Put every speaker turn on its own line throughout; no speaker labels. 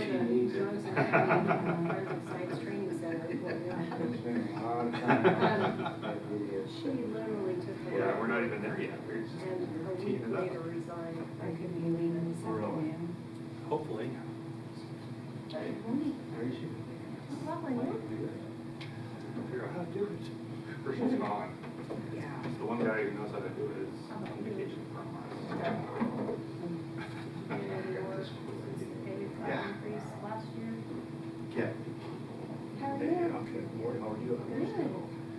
Science Training Center. She literally took the.
Yeah, we're not even there yet. We're just
And a week
teeing it up.
later resigned. I couldn't believe it.
Really? Hopefully.
How are you? Lovely.
Figure out how to do it. Person's gone.
Yeah.
The one guy who knows how to do it is on vacation for a month.
And yours was paid for
Yeah.
increase last year.
Yeah.
How are
Hey,
you?
okay. Morning, how are you?
Good.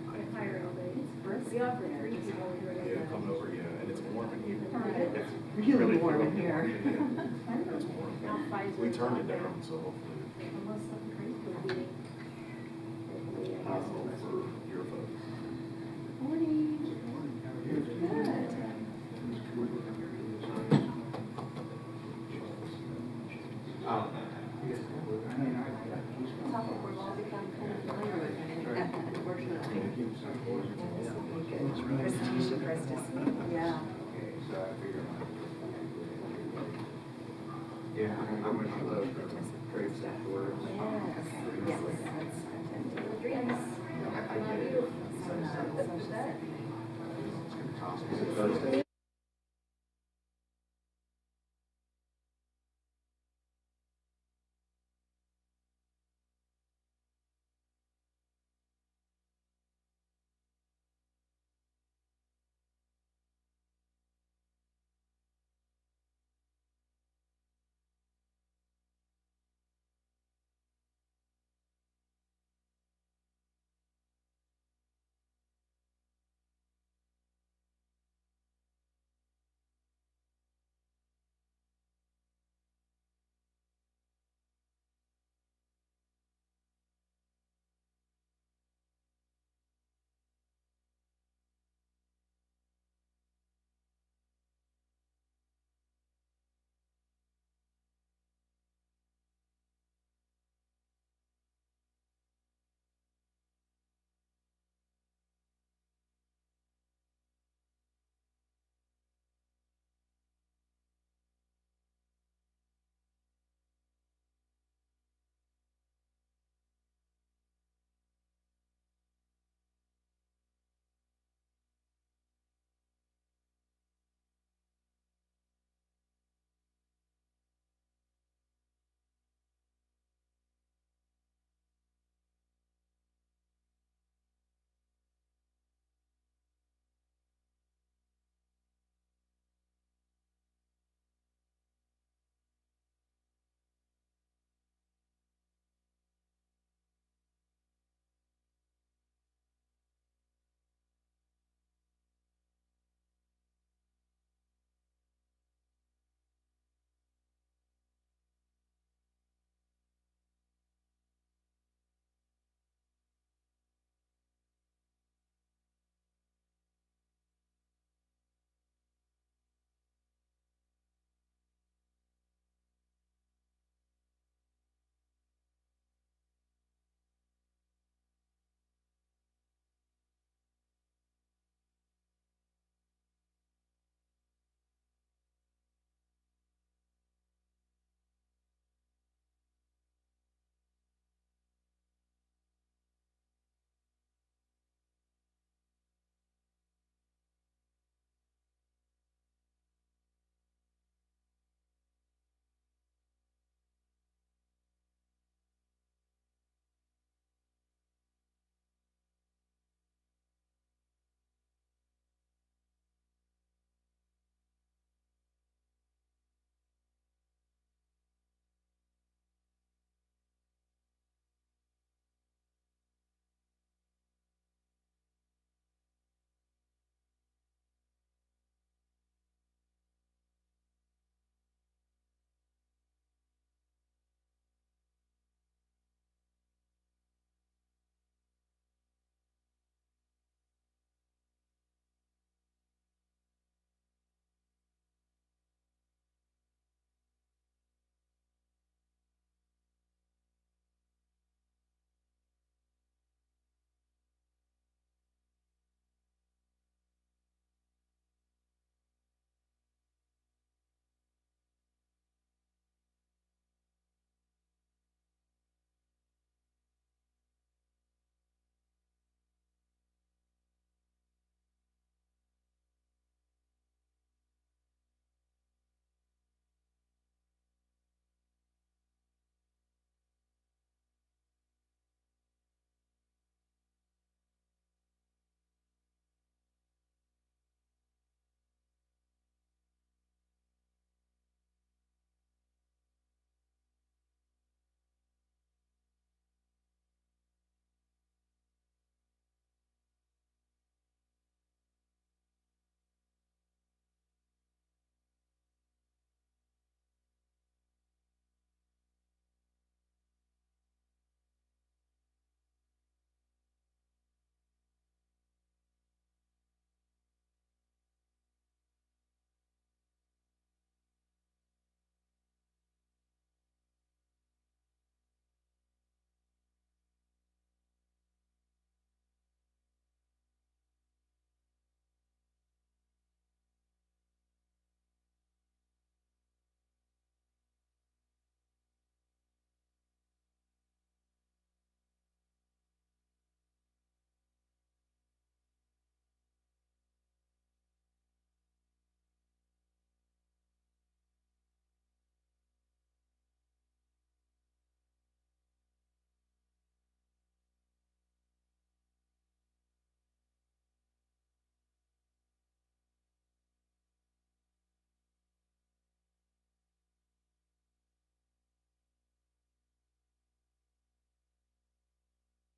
Quite hired all day. We offered 3 people during the.
Yeah, coming over, yeah, and it's warm in here.
Right.
Really warm in here.
It's warm.
Now Pfizer.
We turned it down, so hopefully.
Unless something crazy would be.
Possible for your folks.
Morning. Good. Topic we've all become kind of familiar with, unfortunately.
Prestige for us to see. Yeah.
So I figured. Yeah, I'm going to love great stuff to work.
Yes. Yes.
Drinks.
I get it.
So nice.
It's going to cost me. Thursday.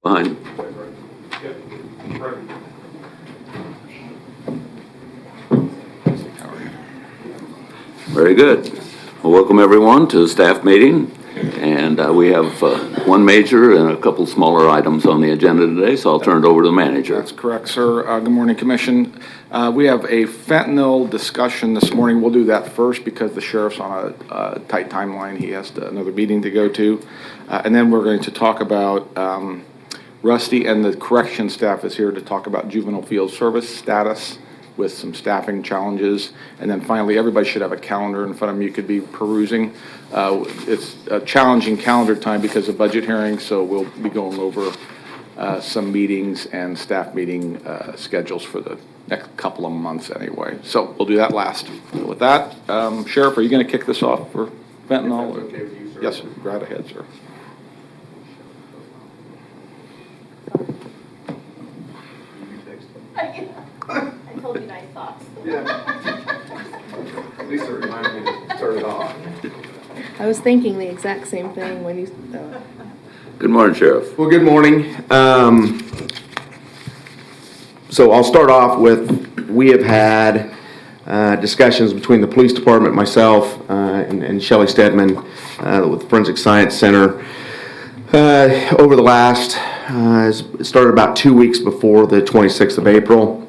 Fine. Very good. Well, welcome everyone to the staff meeting. And we have one major and a couple smaller items on the agenda today, so I'll turn it over to the manager.
That's correct, sir. Good morning, Commission. We have a fentanyl discussion this morning. We'll do that first because the sheriff's on a tight timeline. He has another meeting to go to. And then we're going to talk about Rusty, and the correction staff is here to talk about juvenile field service status with some staffing challenges. And then finally, everybody should have a calendar in front of them you could be perusing. It's a challenging calendar time because of budget hearings, so we'll be going over some meetings and staff meeting schedules for the next couple of months anyway. So we'll do that last. So with that, Sheriff, are you going to kick this off for fentanyl?
If that's okay with you, sir.
Yes, sir. Go right ahead, sir.
I told you nice thoughts.
At least it reminded me to start it off.
I was thinking the exact same thing when you.
Good morning, Sheriff.
Well, good morning. So I'll start off with, we have had discussions between the police department, myself, and Shelley Stedman with the Forensic Science Center over the last, it started about 2 weeks before the 26th of April,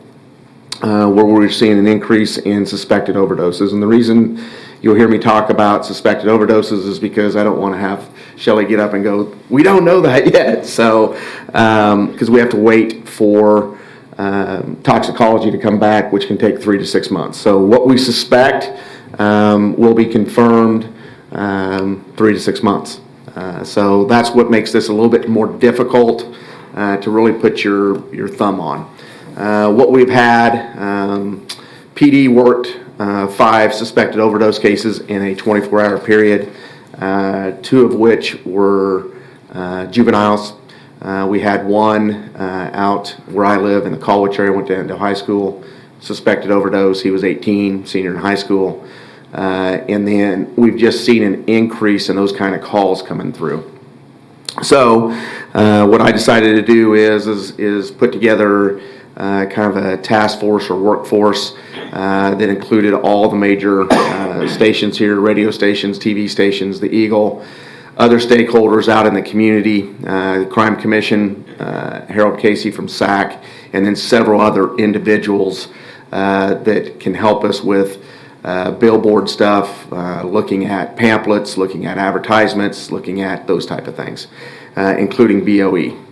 where we're seeing an increase in suspected overdoses. And the reason you'll hear me talk about suspected overdoses is because I don't want to have Shelley get up and go, we don't know that yet. So, because we have to wait for toxicology to come back, which can take 3 to 6 months. So what we suspect will be confirmed 3 to 6 months. So that's what makes this a little bit more difficult to really put your thumb on. What we've had, PD worked 5 suspected overdose cases in a 24-hour period, 2 of which were juveniles. We had one out where I live in the Colwich area, went to high school, suspected overdose. He was 18, senior in high school. And then we've just seen an increase in those kind of calls coming through. So what I decided to do is put together kind of a task force or workforce that included all the major stations here, radio stations, TV stations, the Eagle, other stakeholders out in the community, the Crime Commission, Harold Casey from SAC, and then several other individuals that can help us with billboard stuff, looking at pamphlets, looking at advertisements, looking at those type of things, including BOE.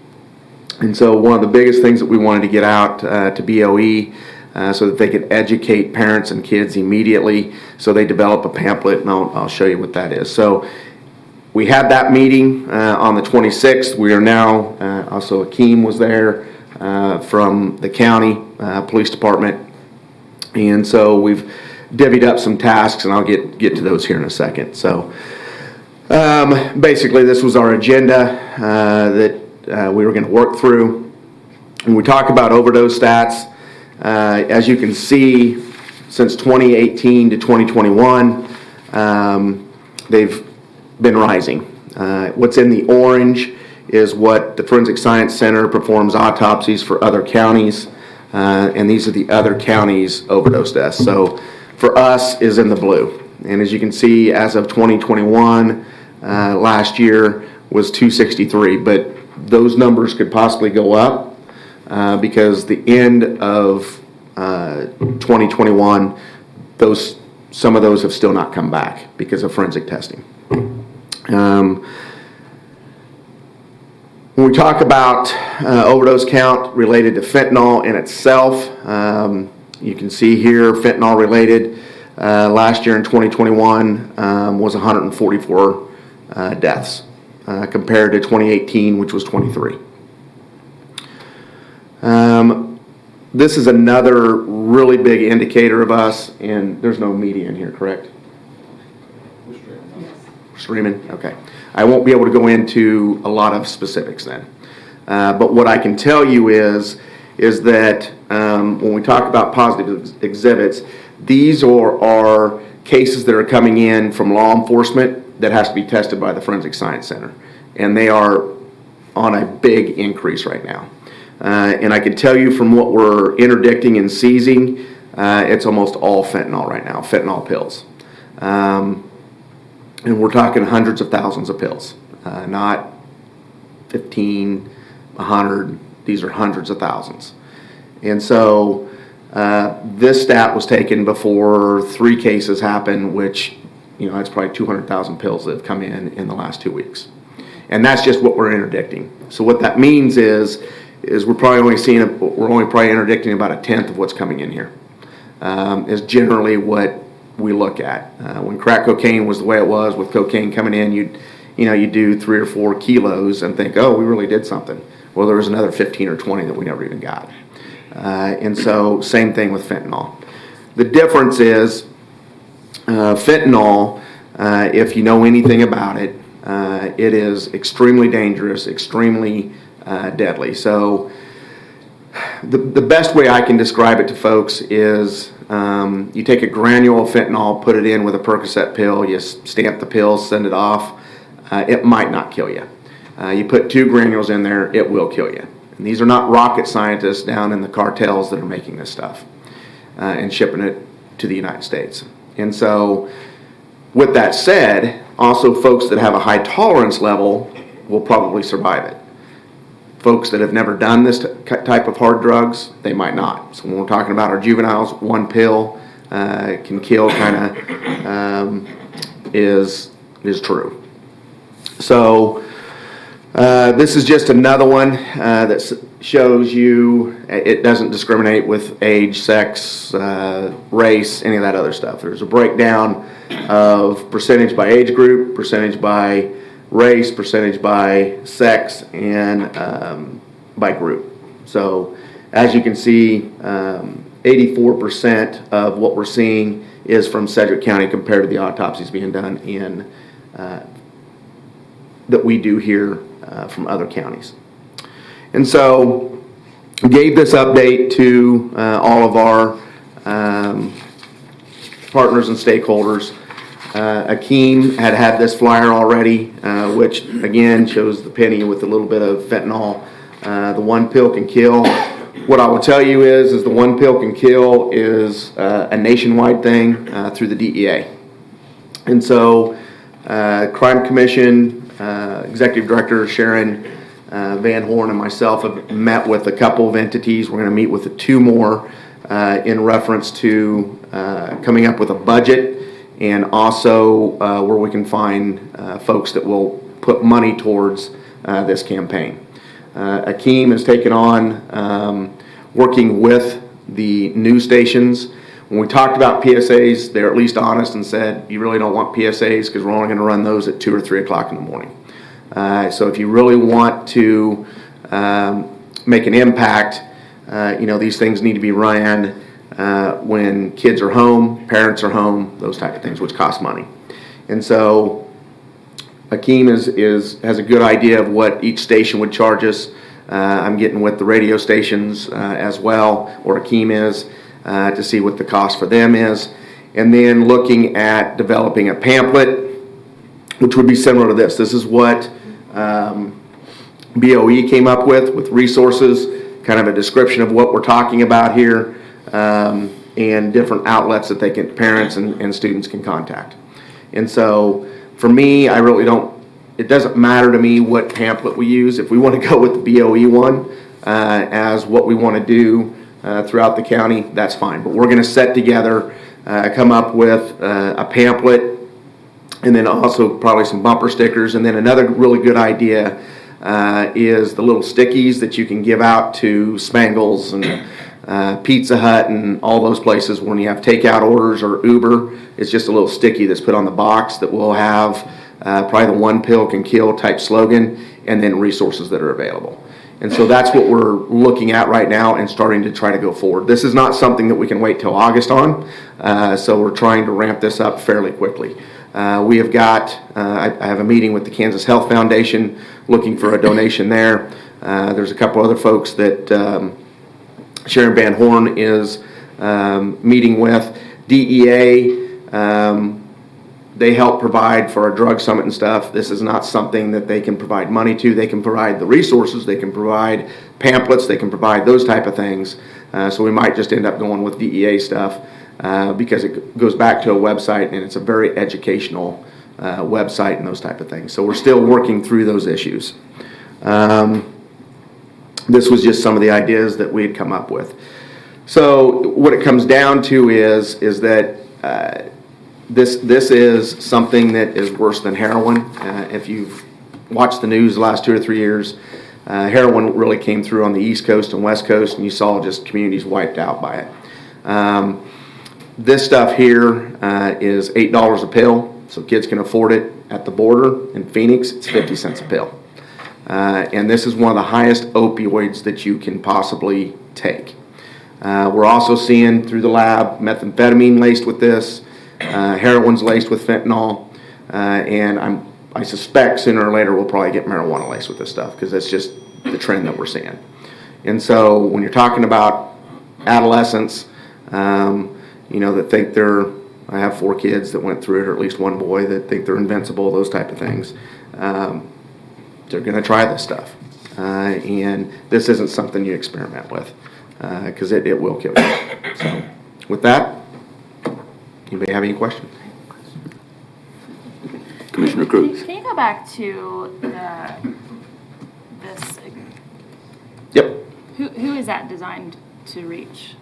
And so one of the biggest things that we wanted to get out to BOE so that they could educate parents and kids immediately, so they develop a pamphlet, and I'll show you what that is. So we had that meeting on the 26th. We are now, also Akeem was there from the county police department. And so we've divvied up some tasks, and I'll get to those here in a second. So basically this was our agenda that we were going to work through. When we talk about overdose stats, as you can see, since 2018 to 2021, they've been rising. What's in the orange is what the Forensic Science Center performs autopsies for other counties, and these are the other counties' overdose deaths. So for us is in the blue. And as you can see, as of 2021, last year was 263, but those numbers could possibly go up because the end of 2021, some of those have still not come back because of forensic testing. When we talk about overdose count related to fentanyl in itself, you can see here fentanyl related last year in 2021 was 144 deaths compared to 2018, which was 23. This is another really big indicator of us, and there's no media in here, correct? Streaming? Okay. I won't be able to go into a lot of specifics then. But what I can tell you is that when we talk about positive exhibits, these are cases that are coming in from law enforcement that has to be tested by the Forensic Science Center. And they are on a big increase right now. And I can tell you from what we're interdicting and seizing, it's almost all fentanyl right now, fentanyl pills. And we're talking hundreds of thousands of pills, not 15, 100. These are hundreds of thousands. And so this stat was taken before 3 cases happened, which, that's probably 200,000 pills that have come in the last 2 weeks. And that's just what we're interdicting. So what that means is we're only probably interdicting about 1/10 of what's coming in here. Is generally what we look at. When crack cocaine was the way it was, with cocaine coming in, you do 3 or 4 kilos and think, oh, we really did something. Well, there was another 15 or 20 that we never even got. And so same thing with fentanyl. The difference is fentanyl, if you know anything about it, it is extremely dangerous, extremely deadly. So the best way I can describe it to folks is you take a granule of fentanyl, put it in with a Percocet pill, you stamp the pill, send it off. It might not kill you. You put 2 granules in there, it will kill you. And these are not rocket scientists down in the cartels that are making this stuff and shipping it to the United States. And so, with that said, also folks that have a high tolerance level will probably survive it. Folks that have never done this type of hard drugs, they might not. So when we're talking about our juveniles, 1 pill can kill is true. So this is just another one that shows you it doesn't discriminate with age, sex, race, any of that other stuff. There's a breakdown of percentage by age group, percentage by race, percentage by sex, and by group. So as you can see, 84% of what we're seeing is from Sedgwick County compared to the autopsies being done in that we do here from other counties. And so gave this update to all of our partners and stakeholders. Akeem had this flyer already, which again shows the penny with a little bit of fentanyl. The 1 pill can kill. What I will tell you is the 1 pill can kill is a nationwide thing through the DEA. And so Crime Commission, Executive Director Sharon Van Horn and myself have met with a couple of entities. We're going to meet with 2 more in reference to coming up with a budget, and also where we can find folks that will put money towards this campaign. Akeem has taken on working with the news stations. When we talked about PSAs, they're at least honest and said, you really don't want PSAs because we're only going to run those at 2 or 3 o'clock in the morning. So if you really want to make an impact, these things need to be run when kids are home, parents are home, those type of things, which cost money. And so Akeem has a good idea of what each station would charge us. I'm getting with the radio stations as well, or Akeem is, to see what the cost for them is. And then looking at developing a pamphlet, which would be similar to this. This is what BOE came up with resources, kind of a description of what we're talking about here, and different outlets that parents and students can contact. And so for me, it doesn't matter to me what pamphlet we use. If we want to go with the BOE one as what we want to do throughout the county, that's fine. But we're going to set together, come up with a pamphlet, and then also probably some bumper stickers. And then another really good idea is the little stickies that you can give out to Spangles and Pizza Hut and all those places when you have takeout orders or Uber. It's just a little sticky that's put on the box that will have probably the 1 pill can kill type slogan, and then resources that are available. And so that's what we're looking at right now and starting to try to go forward. This is not something that we can wait till August on, so we're trying to ramp this up fairly quickly. We have got, I have a meeting with the Kansas Health Foundation looking for a donation there. There's a couple other folks that Sharon Van Horn is meeting with. DEA They help provide for our drug summit and stuff. This is not something that they can provide money to. They can provide the resources, they can provide pamphlets, they can provide those type of things. So we might just end up going with DEA stuff because it goes back to a website and it's a very educational website and those type of things. So we're still working through those issues. This was just some of the ideas that we had come up with. So what it comes down to is that this is something that is worse than heroin. If you've watched the news the last 2 or 3 years, heroin really came through on the East Coast and West Coast, and you saw just communities wiped out by it. This stuff here is $8 a pill, so kids can afford it. At the border in Phoenix, it's 50 cents a pill. And this is one of the highest opioids that you can possibly take. We're also seeing through the lab methamphetamine laced with this, heroin's laced with fentanyl, and I suspect sooner or later we'll probably get marijuana laced with this stuff because that's just the trend that we're seeing. And so when you're talking about adolescents, that think I have 4 kids that went through it, or at least one boy that think they're invincible, those type of things. They're going to try this stuff. And this isn't something you experiment with because it will kill you. So with that, anybody have any questions?
Commissioner Cruz.
Can you go back to this?
Yep.
Who is that designed to reach?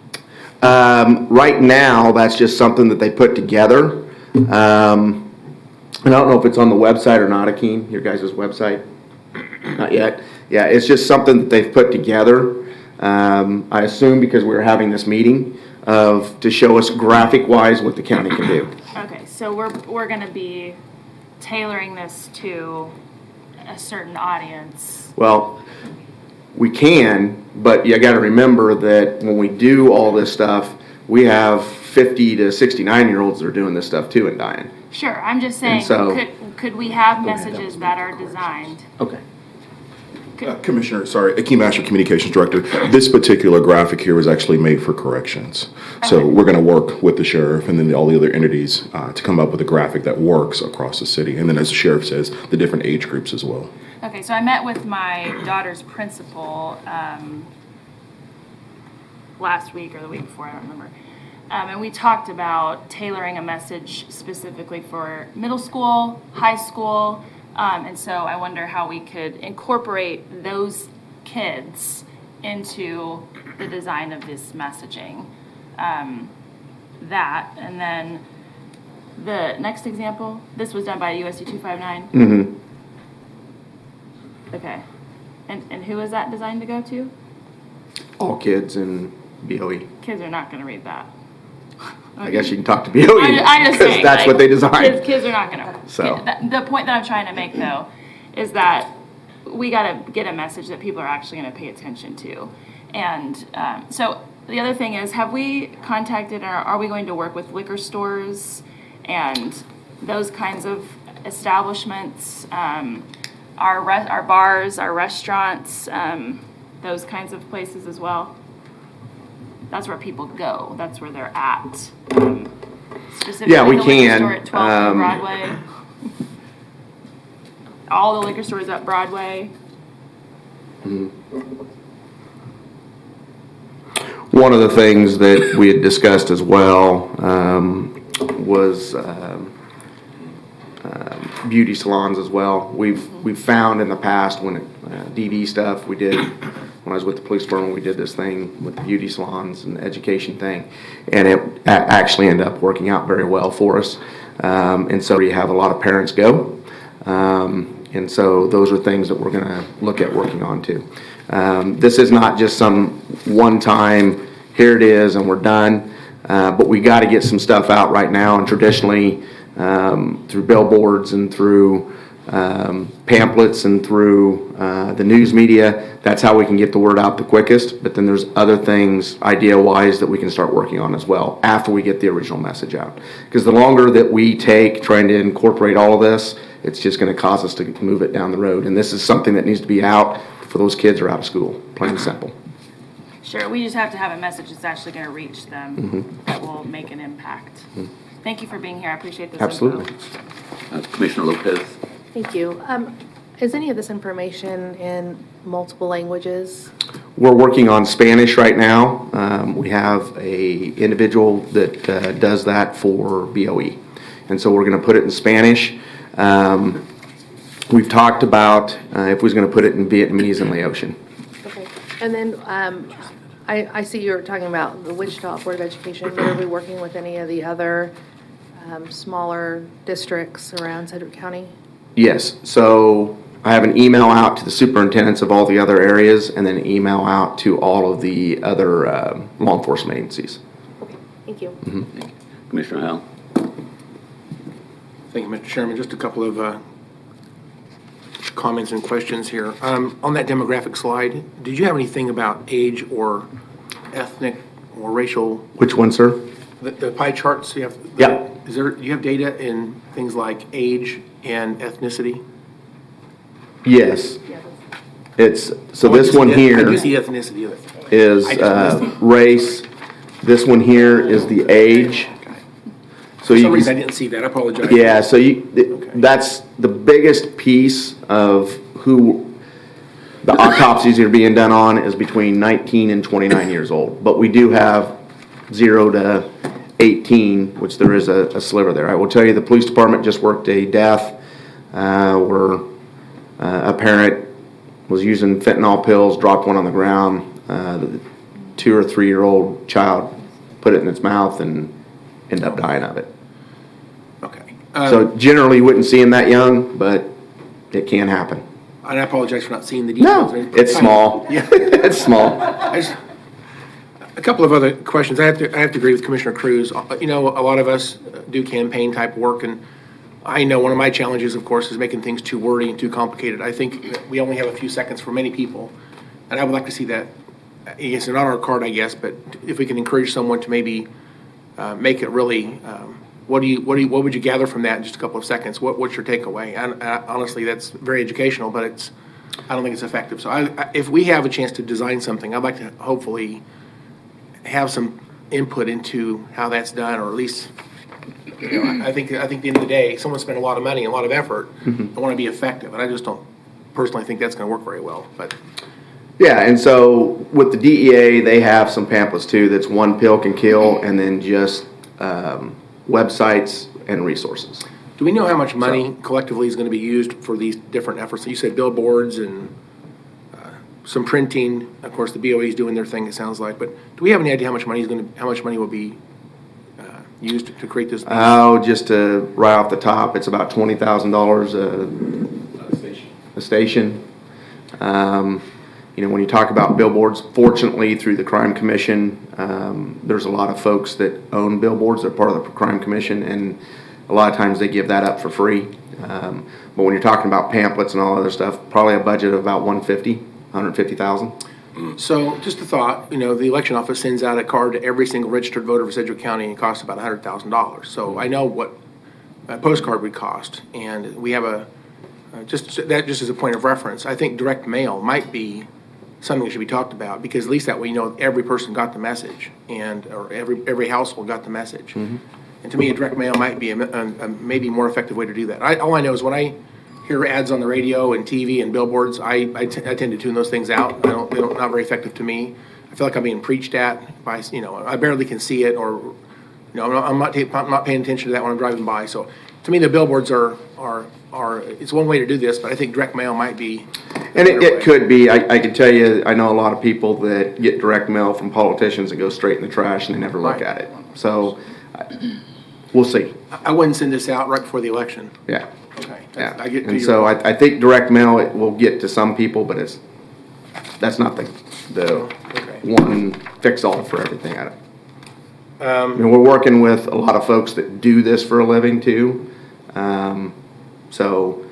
Right now, that's just something that they put together. And I don't know if it's on the website or not, Akeem, your guys' website. Not yet. Yeah, it's just something that they've put together. I assume because we were having this meeting to show us graphic-wise what the county can do.
Okay, so we're going to be tailoring this to a certain audience.
Well, we can, but you got to remember that when we do all this stuff, we have 50 to 69-year-olds that are doing this stuff too and dying.
Sure, I'm just saying,
so-
could we have messages that are designed?
Okay.
Commissioner, Akeem Asher, Communications Director. This particular graphic here was actually made for corrections. So we're going to work with the sheriff and then all the other entities to come up with a graphic that works across the city. And then as the sheriff says, the different age groups as well.
Okay, so I met with my daughter's principal last week or the week before, I don't remember. And we talked about tailoring a message specifically for middle school, high school, and so I wonder how we could incorporate those kids into the design of this messaging. That, and then the next example, this was done by USD 259.
Mm-hmm.
Okay. And who is that designed to go to?
All kids and BOE.
Kids are not going to read that.
I guess you can talk to BOE
I just
because
saying,
that's
like,
what they designed.
Kids are not going to.
So.
The point that I'm trying to make, though, is that we got to get a message that people are actually going to pay attention to. And so the other thing is, have we contacted or are we going to work with liquor stores and those kinds of establishments, our bars, our restaurants, those kinds of places as well? That's where people go. That's where they're at. Specifically,
Yeah, we
the liquor
can.
store at 12th and Broadway. All the liquor stores at Broadway.
One of the things that we had discussed as well was beauty salons as well. We've found in the past when DD stuff we did. When I was with the police department, we did this thing with the beauty salons and the education thing, and it actually ended up working out very well for us. And so you have a lot of parents go, and so those are things that we're going to look at working on too. This is not just some one-time, here it is and we're done, but we got to get some stuff out right now, and traditionally through billboards and through pamphlets and through the news media, that's how we can get the word out the quickest. But then there's other things idea-wise that we can start working on as well after we get the original message out. Because the longer that we take trying to incorporate all of this, it's just going to cause us to move it down the road. And this is something that needs to be out before those kids are out of school, plain and simple.
Sure, we just have to have a message that's actually going to reach them that will make an impact. Thank you for being here. I appreciate this. info.
Absolutely.
Commissioner Lopez?
Thank you. Is any of this information in multiple languages?
We're working on Spanish right now. We have a individual that does that for BOE. And so we're going to put it in Spanish. We've talked about if we was going to put it in Vietnamese and Laotian.
Okay. And then I see you're talking about the Wichita Board of Education. Are we working with any of the other smaller districts around Sedgwick County?
Yes. So I have an email out to the superintendents of all the other areas and then an email out to all of the other law enforcement agencies.
Okay. Thank you.
Thank you. Commissioner Howell?
Thank you, Mr. Chairman. Just a couple of comments and questions here. On that demographic slide, did you have anything about age or ethnic or racial?
Which one, sir?
The pie charts you have?
Yeah.
Do you have data in things like age and ethnicity?
Yes. It's, so
I
this
just
one
see
here
I do see ethnicity of it.
is
I just missed it.
race. This one here is the age. So
For
you
some
can
reason, I didn't see that. I apologize.
Yeah, so
Okay.
that's the biggest piece of who the autopsies are being done on is between 19 and 29 years old. But we do have 0 to 18, which there is a sliver there. I will tell you, the police department just worked a death where a parent was using fentanyl pills, dropped one on the ground. The 2 or 3 year old child put it in its mouth and ended up dying of it.
Okay.
So generally, you wouldn't see him that young, but it can happen.
And I apologize for not seeing the details.
No, it's small.
Yeah.
It's small.
A couple of other questions. I have to agree with Commissioner Cruz. You know, a lot of us do campaign type work, and I know one of my challenges, of course, is making things too wordy and too complicated. I think that we only have a few seconds for many people, and I would like to see that. It's not our card, I guess, but if we can encourage someone to maybe make it really. What would you gather from that in just a couple of seconds? What's your takeaway? And honestly, that's very educational, but I don't think it's effective. So if we have a chance to design something, I'd like to hopefully have some input into how that's done, or at least, you know, I think at the end of the day, someone spent a lot of money and a lot of effort. I want to be effective, and I just don't personally think that's going to work very well. But
Yeah, and so with the DEA, they have some pamphlets too. That's one pill can kill, and then just websites and resources.
do we know how much money collectively is going to be used for these different efforts? You said billboards and some printing. Of course, the BOE is doing their thing, it sounds like. But do we have any idea how much money will be used to create this?
Oh, just right off the top, it's about $20,000 a station. You know, when you talk about billboards, fortunately, through the Crime Commission, there's a lot of folks that own billboards. They're part of the Crime Commission, and a lot of times they give that up for free. But when you're talking about pamphlets and all other stuff, probably a budget of about $150,000.
So, just a thought, you know, the election office sends out a card to every single registered voter for Sedgwick County, and it costs about $100,000. So I know what a postcard would cost, and we have just as a point of reference, I think direct mail might be something that should be talked about, because at least that way, you know, every person got the message, or every household got the message. And to me, a direct mail might be a maybe more effective way to do that. All I know is when I hear ads on the radio and TV and billboards, I tend to tune those things out. They're not very effective to me. I feel like I'm being preached at by, you know, I barely can see it, or, you know, I'm not paying attention to that when I'm driving by. So to me, the billboards are it's one way to do this, but I think direct mail might be.
And it could be. I can tell you, I know a lot of people that get direct mail from politicians and go straight in the trash and they never look at it. So we'll see.
I wouldn't send this out right before the election.
Yeah.
Okay.
Yeah.
I get to
And
your-
so I think direct mail, it will get to some people, but that's not the one fix all for everything. And we're working with a lot of folks that do this for a living too. So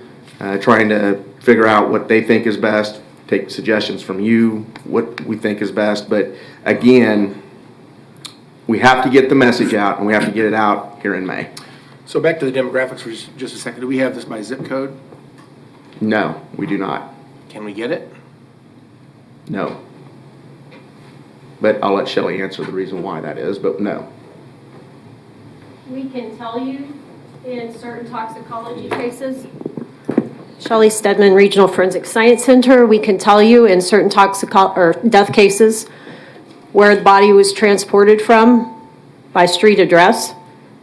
trying to figure out what they think is best, take suggestions from you, what we think is best. But again, we have to get the message out, and we have to get it out here in May.
So back to the demographics for just a second. Do we have this by zip code?
No, we do not.
Can we get it?
No. But I'll let Shelley answer the reason why that is, but no.
we can tell you in certain toxicology cases. Shelley Stedman, Regional Forensic Science Center, we can tell you in certain death cases where the body was transported from by street address,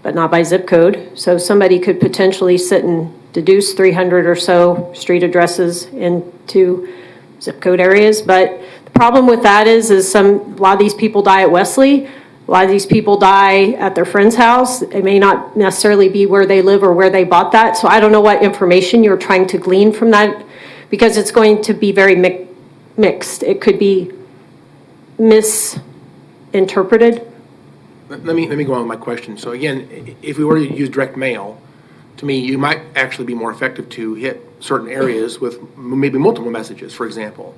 but not by zip code. So somebody could potentially sit and deduce 300 or so street addresses into zip code areas. But the problem with that is a lot of these people die at Wesley. A lot of these people die at their friend's house. It may not necessarily be where they live or where they bought that. So I don't know what information you're trying to glean from that, because it's going to be very mixed. It could be misinterpreted.
Let me go on with my question. So again, if we were to use direct mail, to me, you might actually be more effective to hit certain areas with maybe multiple messages, for example.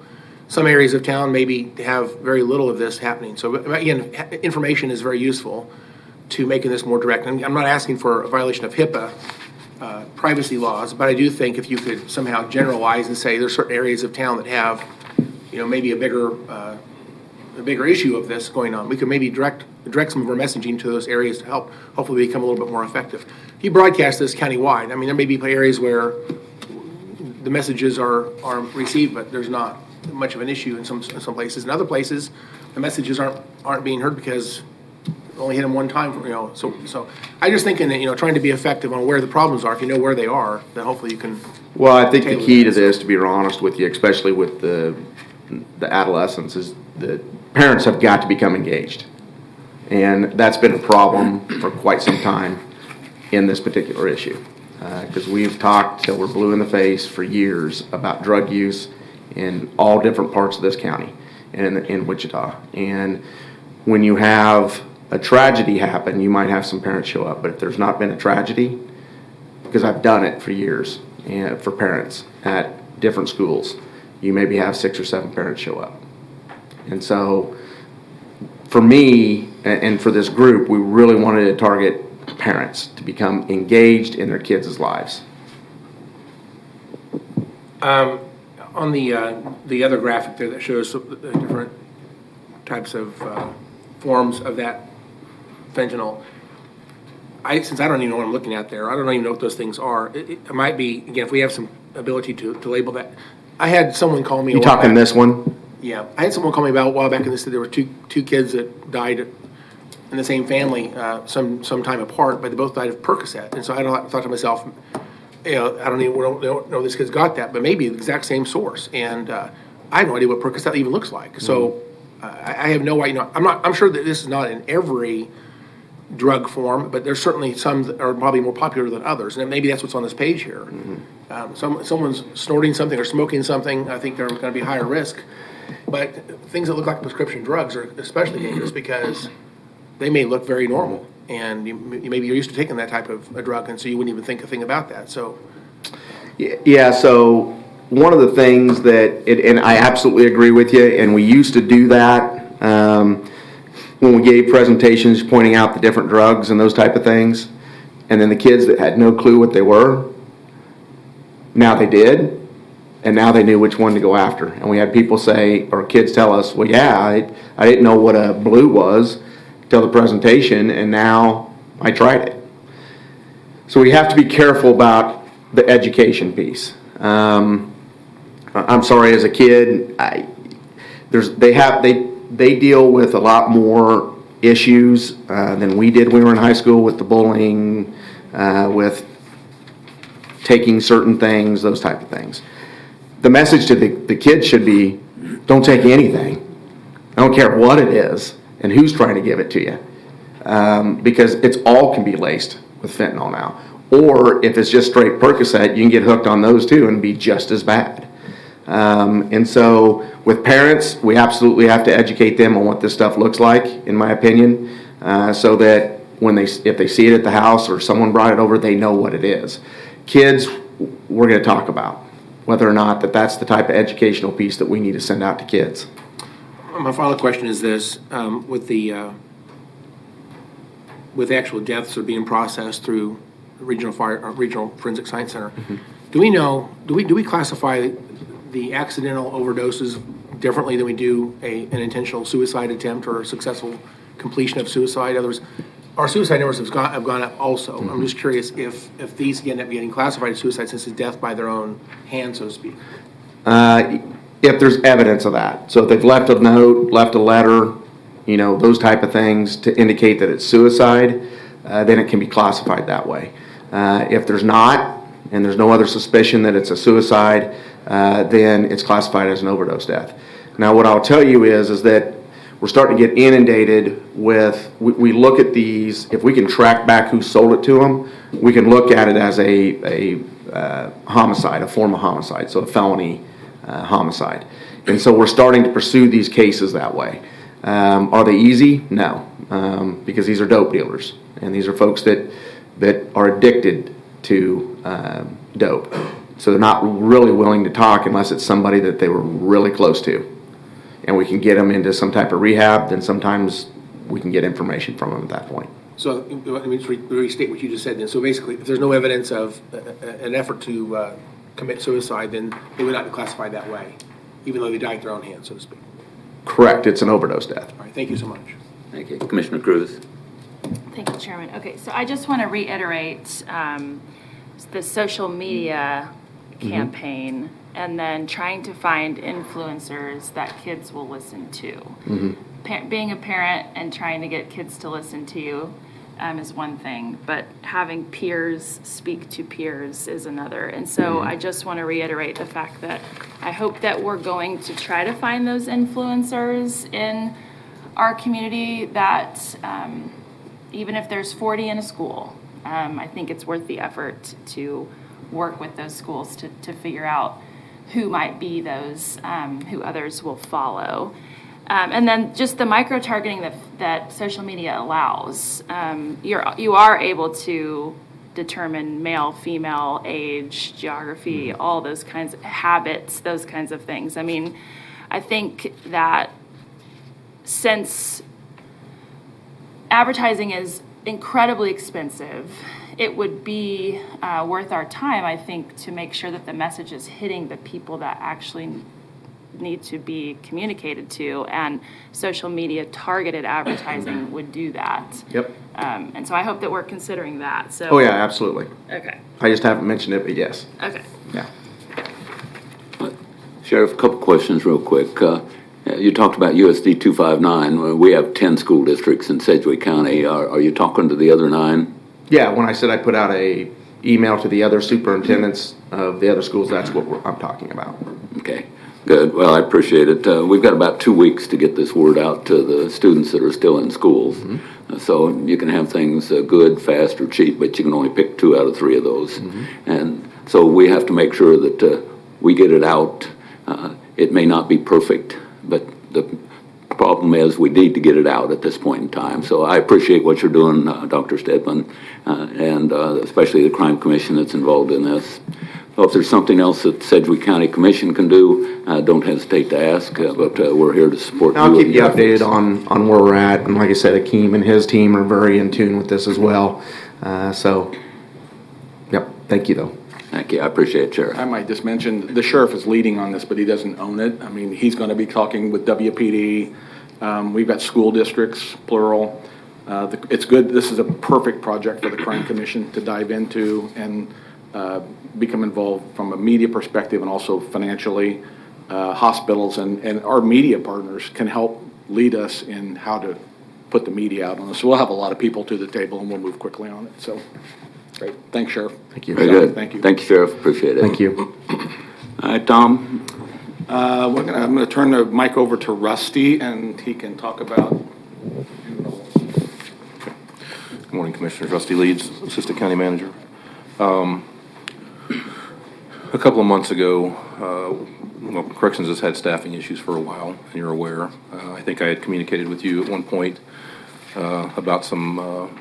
Some areas of town maybe have very little of this happening. So again, information is very useful to making this more direct. I'm not asking for a violation of HIPAA privacy laws, but I do think if you could somehow generalize and say there's certain areas of town that have, maybe a bigger issue of this going on, we could maybe direct some of our messaging to those areas to help hopefully become a little bit more effective. If you broadcast this countywide, I mean, there may be areas where the messages are received, but there's not much of an issue in some places. In other places, the messages aren't being heard because only hit them one time. So I just thinking that trying to be effective on where the problems are. If you know where they are, then hopefully you can.
Well, I think the key to this, to be honest with you, especially with the adolescents, is that parents have got to become engaged, and that's been a problem for quite some time in this particular issue, because we've talked till we're blue in the face for years about drug use in all different parts of this county and in Wichita. And when you have a tragedy happen, you might have some parents show up. But if there's not been a tragedy, because I've done it for years and for parents at different schools, you maybe have 6 or 7 parents show up. And so for me and for this group, we really wanted to target parents to become engaged in their kids' lives.
On the other graphic there that shows the different types of forms of that fentanyl, since I don't even know what I'm looking at there, I don't even know what those things are. It might be, again, if we have some ability to label that. I had someone call me.
You talking this one?
Yeah, I had someone call me about a while back, and they said there were two kids that died in the same family, some time apart, but they both died of Percocet. And so I thought to myself, I don't know this kid's got that, but maybe the exact same source. And I have no idea what Percocet even looks like. So I have no idea. I'm sure that this is not in every drug form, but there's certainly some that are probably more popular than others. And maybe that's what's on this page here. Someone's snorting something or smoking something, I think they're going to be higher risk. But things that look like prescription drugs are especially dangerous because they may look very normal. And maybe you're used to taking that type of a drug, and so you wouldn't even think a thing about that. So,
yeah. So one of the things and I absolutely agree with you. And we used to do that when we gave presentations pointing out the different drugs and those type of things. And then the kids that had no clue what they were, now they did, and now they knew which one to go after. And we had people say, or kids tell us, "Well, yeah, I didn't know what a blue was till the presentation, and now I tried it." So we have to be careful about the education piece. I'm sorry, as a kid, they deal with a lot more issues than we did when we were in high school, with the bullying, with taking certain things, those type of things. The message to the kids should be, don't take anything. I don't care what it is and who's trying to give it to you, because it's all can be laced with fentanyl now. Or if it's just straight Percocet, you can get hooked on those too and be just as bad. And so with parents, we absolutely have to educate them on what this stuff looks like, in my opinion, so that if they see it at the house or someone brought it over, they know what it is. Kids, we're going to talk about whether or not that's the type of educational piece that we need to send out to kids.
My final question is this: with the actual deaths are being processed through the Regional Forensic Science Center, do we classify the accidental overdoses differently than we do an intentional suicide attempt or a successful completion of suicide? In other words, our suicide numbers have gone up also. I'm just curious if these end up getting classified as suicide since it's death by their own hand, so to speak.
If there's evidence of that. So if they've left a note, left a letter, those type of things to indicate that it's suicide, then it can be classified that way. If there's not, and there's no other suspicion that it's a suicide, then it's classified as an overdose death. Now, what I'll tell you is that we're starting to get inundated with, we look at these, if we can track back who sold it to them, we can look at it as a homicide, a form of homicide, so a felony homicide. And so we're starting to pursue these cases that way. Are they easy? No, because these are dope dealers, and these are folks that are addicted to dope. So they're not really willing to talk unless it's somebody that they were really close to. And we can get them into some type of rehab, then sometimes we can get information from them at that point.
So let me just restate what you just said then. So basically, if there's no evidence of an effort to commit suicide, then they would not be classified that way, even though they died at their own hands, so to speak.
Correct, it's an overdose death.
All right, thank you so much.
Thank you. Commissioner Cruz?
Thank you, Chairman. Okay, so I just want to reiterate the social media campaign and then trying to find influencers that kids will listen to. Being a parent and trying to get kids to listen to you is one thing, but having peers speak to peers is another. And so I just want to reiterate the fact that I hope that we're going to try to find those influencers in our community that even if there's 40 in a school, I think it's worth the effort to work with those schools to figure out who might be those who others will follow. And then just the micro-targeting that social media allows. You are able to determine male, female, age, geography, all those kinds of habits, those kinds of things. I mean, I think that since advertising is incredibly expensive, it would be worth our time, I think, to make sure that the message is hitting the people that actually need to be communicated to, and social media targeted advertising would do that.
Yep.
And so I hope that we're considering that. So.
Oh, yeah, absolutely.
Okay.
I just haven't mentioned it, but yes.
Okay.
Yeah.
Sheriff, a couple questions real quick. You talked about USD 259. We have 10 school districts in Sedgwick County. Are you talking to the other 9?
Yeah, when I said I put out a email to the other superintendents of the other schools, that's what I'm talking about.
Okay, good. Well, I appreciate it. We've got about 2 weeks to get this word out to the students that are still in schools. So you can have things good, fast, or cheap, but you can only pick 2 out of 3 of those. And so we have to make sure that we get it out. It may not be perfect, but the problem is we need to get it out at this point in time. So I appreciate what you're doing, Dr. Stedman, and especially the Crime Commission that's involved in this. Well, if there's something else that Sedgwick County Commission can do, don't hesitate to ask, but we're here to support you.
I'll keep you updated on where we're at, and like I said, Akeem and his team are very in tune with this as well. So, yep, thank you though.
Thank you, I appreciate it, Sheriff.
I might just mention, the sheriff is leading on this, but he doesn't own it. I mean, he's going to be talking with WPD. We've got school districts, plural. It's good. This is a perfect project for the Crime Commission to dive into and become involved from a media perspective and also financially. Hospitals and our media partners can help lead us in how to put the media out on this. So we'll have a lot of people to the table and we'll move quickly on it. So, great. Thanks, Sheriff.
Thank you.
Very good.
Thank you.
Thank you, Sheriff. Appreciate it.
Thank you.
All right, Tom.
I'm going to turn the mic over to Rusty, and he can talk about.
Good morning, Commissioners. Rusty Leeds, Assistant County Manager. A couple of months ago, Corrections has had staffing issues for a while, and you're aware. I think I had communicated with you at one point about some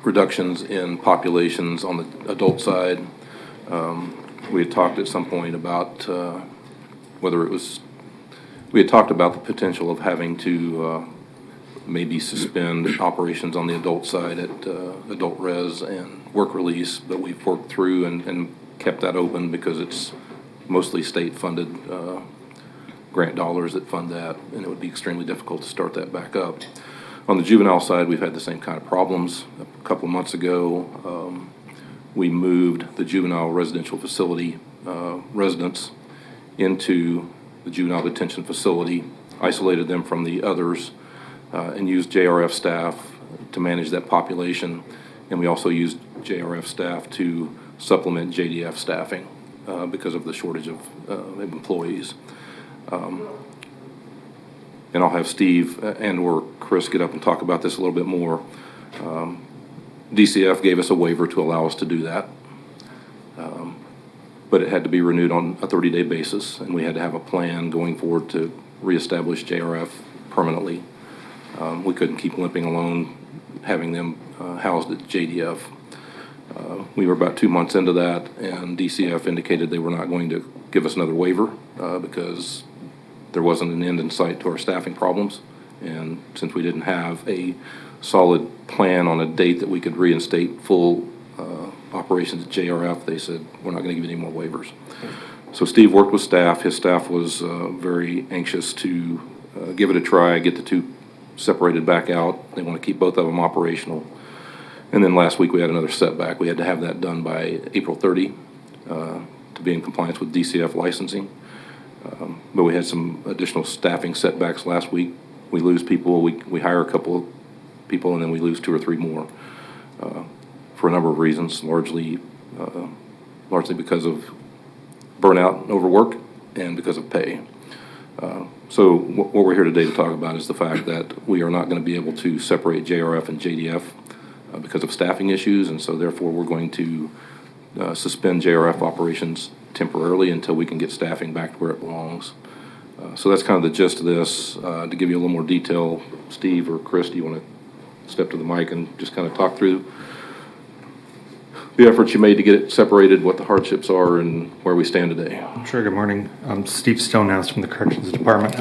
reductions in populations on the adult side. We had talked at some point about we had talked about the potential of having to maybe suspend operations on the adult side at adult res and work release, but we've worked through and kept that open because it's mostly state-funded grant dollars that fund that, and it would be extremely difficult to start that back up. On the juvenile side, we've had the same kind of problems. A couple of months ago, we moved the juvenile residential facility residents into the juvenile detention facility, isolated them from the others, and used JRF staff to manage that population. And we also used JRF staff to supplement JDF staffing because of the shortage of employees. And I'll have Steve and/or Chris get up and talk about this a little bit more. DCF gave us a waiver to allow us to do that, but it had to be renewed on a 30-day basis, and we had to have a plan going forward to reestablish JRF permanently. We couldn't keep limping along, having them housed at JDF. We were about 2 months into that, and DCF indicated they were not going to give us another waiver because there wasn't an end in sight to our staffing problems. And since we didn't have a solid plan on a date that we could reinstate full operations at JRF, they said, we're not going to give you any more waivers. So Steve worked with staff. His staff was very anxious to give it a try, get the two separated back out. They want to keep both of them operational. And then last week we had another setback. We had to have that done by April 30 to be in compliance with DCF licensing. But we had some additional staffing setbacks last week. We lose people, we hire a couple of people, and then we lose 2 or 3 more for a number of reasons, largely because of burnout and overwork and because of pay. So what we're here today to talk about is the fact that we are not going to be able to separate JRF and JDF because of staffing issues, and so therefore we're going to suspend JRF operations temporarily until we can get staffing back to where it belongs. So that's kind of the gist of this. To give you a little more detail, Steve or Chris, do you want to step to the mic and just kind of talk through the efforts you made to get it separated, what the hardships are, and where we stand today?
Sure, good morning. I'm Steve Stonehouse from the Corrections Department.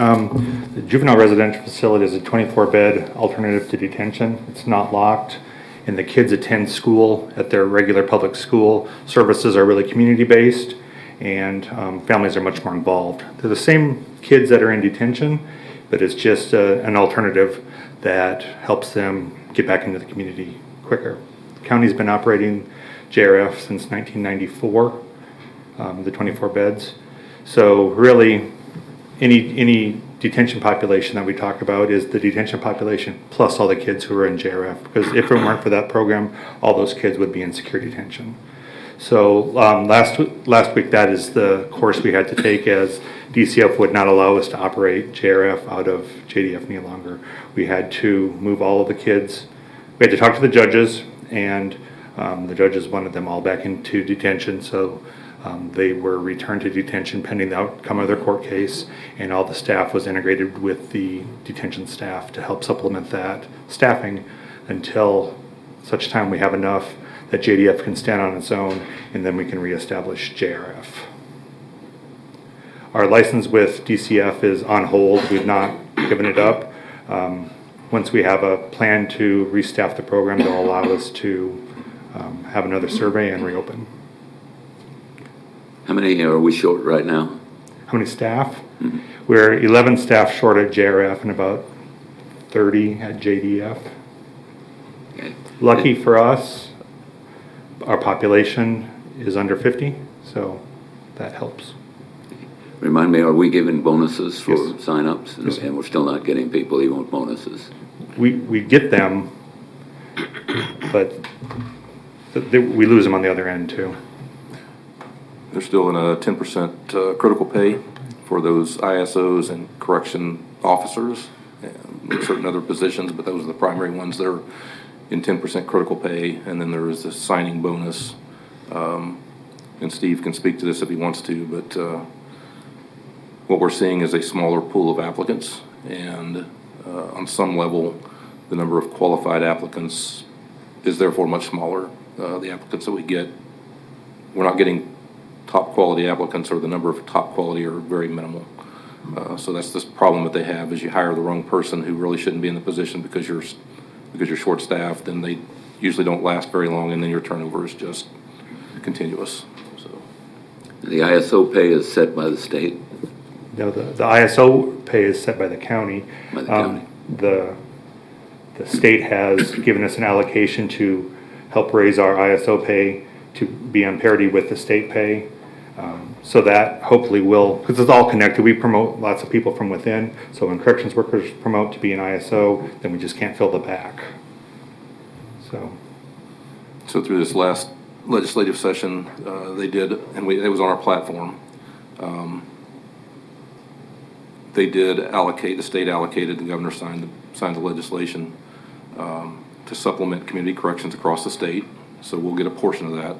The juvenile residential facility is a 24-bed alternative to detention. It's not locked, and the kids attend school at their regular public school. Services are really community-based, and families are much more involved. They're the same kids that are in detention, but it's just an alternative that helps them get back into the community quicker. The county's been operating JRF since 1994, the 24 beds. So really, any detention population that we talk about is the detention population plus all the kids who are in JRF, because if it weren't for that program, all those kids would be in secure detention. So last week, that is the course we had to take, as DCF would not allow us to operate JRF out of JDF any longer. We had to move all of the kids. We had to talk to the judges, and the judges wanted them all back into detention, so they were returned to detention pending the outcome of their court case, and all the staff was integrated with the detention staff to help supplement that staffing until such time we have enough that JDF can stand on its own, and then we can reestablish JRF. Our license with DCF is on hold. We've not given it up. Once we have a plan to restaff the program, they'll allow us to have another survey and reopen.
How many are we short right now?
How many staff? Mm-hmm. We're 11 staff short at JRF and about 30 at JDF.
Okay.
Lucky for us, our population is under 50, so that helps.
Remind me, are we giving bonuses for
Yes.
sign-ups?
Yes.
And we're still not getting people even with bonuses?
We get them, but we lose them on the other end too.
They're still in a 10% critical pay for those ISOs and correction officers and certain other positions, but those are the primary ones that are in 10% critical pay. And then there is this signing bonus, and Steve can speak to this if he wants to, but what we're seeing is a smaller pool of applicants, and on some level the number of qualified applicants is therefore much smaller. The applicants that we get, we're not getting top quality applicants, or the number of top quality are very minimal. So that's this problem that they have, is you hire the wrong person who really shouldn't be in the position because you're short staffed, and they usually don't last very long, and then your turnover is just continuous. So
The ISO pay is set by the state?
No, the ISO pay is set by the county.
By the county.
The The state has given us an allocation to help raise our ISO pay to be on parity with the state pay. So that hopefully will, because it's all connected, we promote lots of people from within. So when corrections workers promote to be an ISO, then we just can't fill the back.
So through this last legislative session, they did, and it was on our platform. They did allocate, the state allocated, the governor signed the legislation to supplement community corrections across the state. So we'll get a portion of that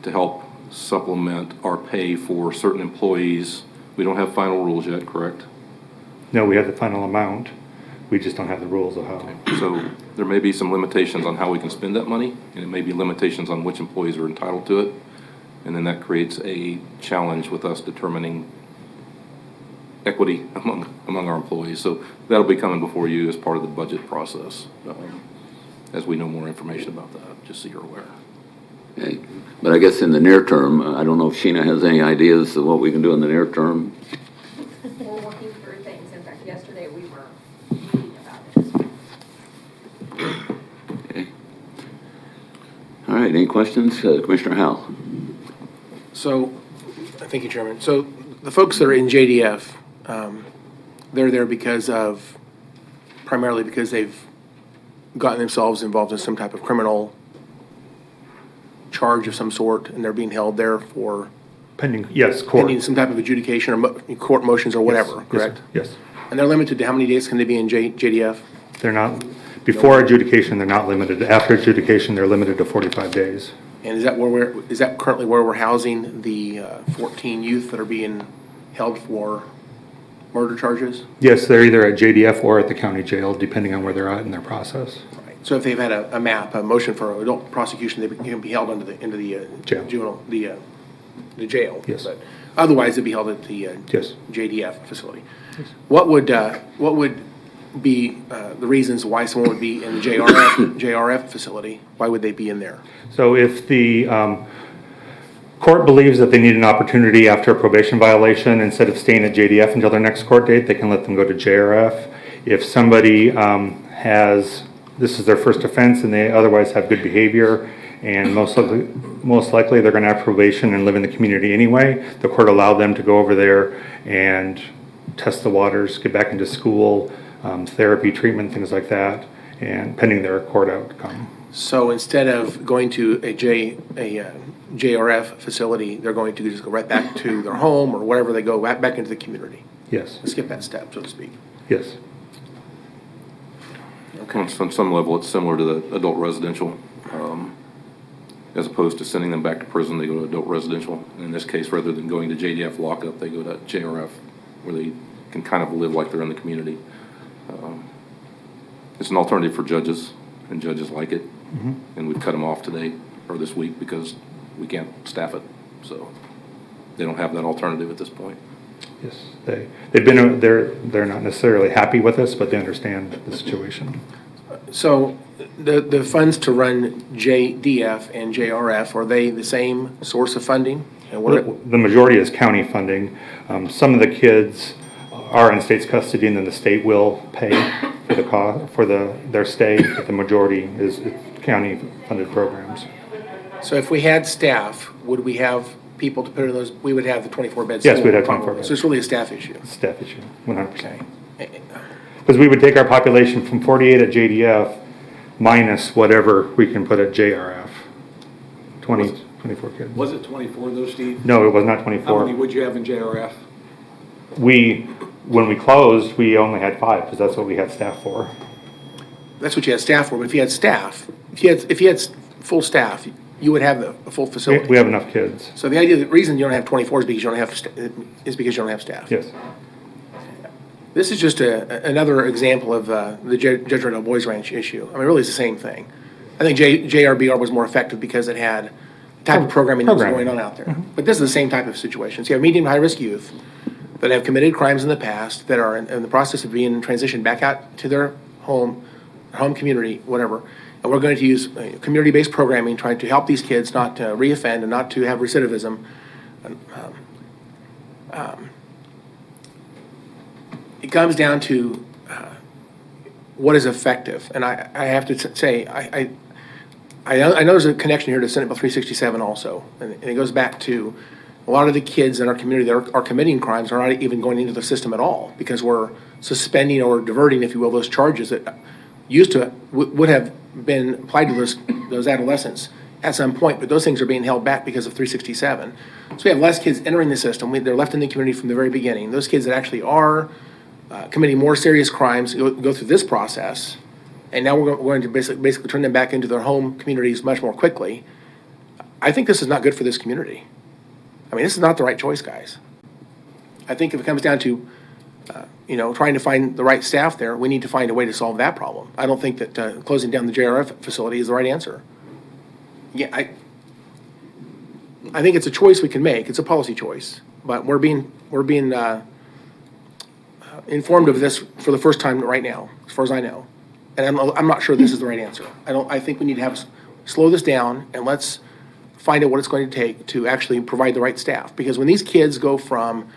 to help supplement our pay for certain employees. We don't have final rules yet, correct?
No, we have the final amount. We just don't have the rules of how.
So there may be some limitations on how we can spend that money, and it may be limitations on which employees are entitled to it. And then that creates a challenge with us determining equity among our employees. So that'll be coming before you as part of the budget process, as we know more information about that, just so you're aware.
Okay. But I guess in the near term, I don't know if Sheena has any ideas of what we can do in the near term.
We're working through things. In fact, yesterday we were meeting about it.
Okay. All right, any questions? Commissioner Howell?
So, thank you, Chairman. So the folks that are in JDF, they're there primarily because they've gotten themselves involved in some type of criminal charge of some sort, and they're being held there for
Pending, yes, court.
pending some type of adjudication or court motions or whatever, correct?
Yes.
And they're limited to how many days can they be in JDF?
They're not, before adjudication, they're not limited. After adjudication, they're limited to 45 days.
And is that currently where we're housing the 14 youth that are being held for murder charges?
Yes, they're either at JDF or at the county jail, depending on where they're at in their process.
So if they've had a motion for adult prosecution, they can be held into the
Jail.
juvenile, the jail.
Yes.
But otherwise, they'd be held at the
Yes.
JDF facility. What would be the reasons why someone would be in the JRF facility? Why would they be in there?
So if the court believes that they need an opportunity after a probation violation, instead of staying at JDF until their next court date, they can let them go to JRF. If somebody this is their first offense and they otherwise have good behavior, and most likely they're going to have probation and live in the community anyway, the court allowed them to go over there and test the waters, get back into school, therapy, treatment, things like that, and pending their court outcome.
So instead of going to a JRF facility, they're going to just go right back to their home or wherever they go, right back into the community.
Yes.
Skip that step, so to speak.
Yes.
Okay. On some level, it's similar to the adult residential. As opposed to sending them back to prison, they go to adult residential. And in this case, rather than going to JDF lockup, they go to JRF, where they can kind of live like they're in the community. It's an alternative for judges, and judges like it. Mm-hmm. And we've cut them off today or this week because we can't staff it. So they don't have that alternative at this point.
Yes, they're not necessarily happy with us, but they understand the situation.
So the funds to run JDF and JRF, are they the same source of funding? And
The majority is county funding. Some of the kids are in state's custody, and then the state will pay for the cost for their stay. But the majority is county funded programs.
So if we had staff, would we have people to put in those? We would have the 24 beds.
Yes, we'd have 24 beds.
So it's really a staff issue.
Staff issue, 100%.
Okay.
Because we would take our population from 48 at JDF minus whatever we can put at JRF. 24 kids.
Was it 24 though, Steve?
No, it was not
How
24.
many would you have in JRF?
When we closed, we only had 5 because that's what we had staff for.
That's what you had staff for. But if you had staff, if you had full staff, you would have a full facility.
We have enough kids.
So the reason you don't have 24 is because you don't have staff.
Yes.
This is just another example of the Judge Randall Boys Ranch issue. I mean, really, it's the same thing. I think JRBR was more effective because it had the type of programming that was going on out there. Mm-hmm. But this is the same type of situation. So you have medium to high-risk youth that have committed crimes in the past that are in the process of being transitioned back out to their home community, whatever. And we're going to use community-based programming trying to help these kids not to reoffend and not to have recidivism. It comes down to what is effective. And I have to say, I know there's a connection here to Senate Bill 367 also, and it goes back to a lot of the kids in our community that are committing crimes are not even going into the system at all because we're suspending or diverting, if you will, those charges that used to would have been applied to those adolescents at some point, but those things are being held back because of 367. So we have less kids entering the system. They're left in the community from the very beginning. Those kids that actually are committing more serious crimes go through this process, and now we're going to basically turn them back into their home communities much more quickly. I think this is not good for this community. I mean, this is not the right choice, guys. I think if it comes down to, trying to find the right staff there, we need to find a way to solve that problem. I don't think that closing down the JRF facility is the right answer. Yeah, I think it's a choice we can make. It's a policy choice, but we're being informed of this for the first time right now, as far as I know, and I'm not sure this is the right answer. I think we need to slow this down and let's find out what it's going to take to actually provide the right staff. Because when these kids go from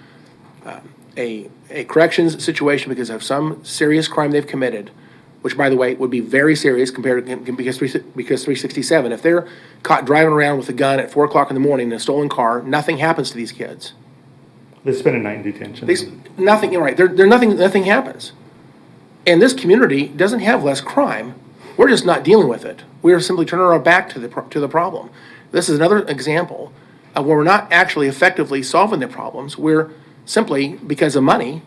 a corrections situation because of some serious crime they've committed, which, by the way, would be very serious compared to because 367, if they're caught driving around with a gun at 4 o'clock in the morning in a stolen car, nothing happens to these kids.
They spend a night in detention.
Nothing, you're right. Nothing happens. And this community doesn't have less crime. We're just not dealing with it. We're simply turning our back to the problem. This is another example of where we're not actually effectively solving the problems. We're simply, because of money,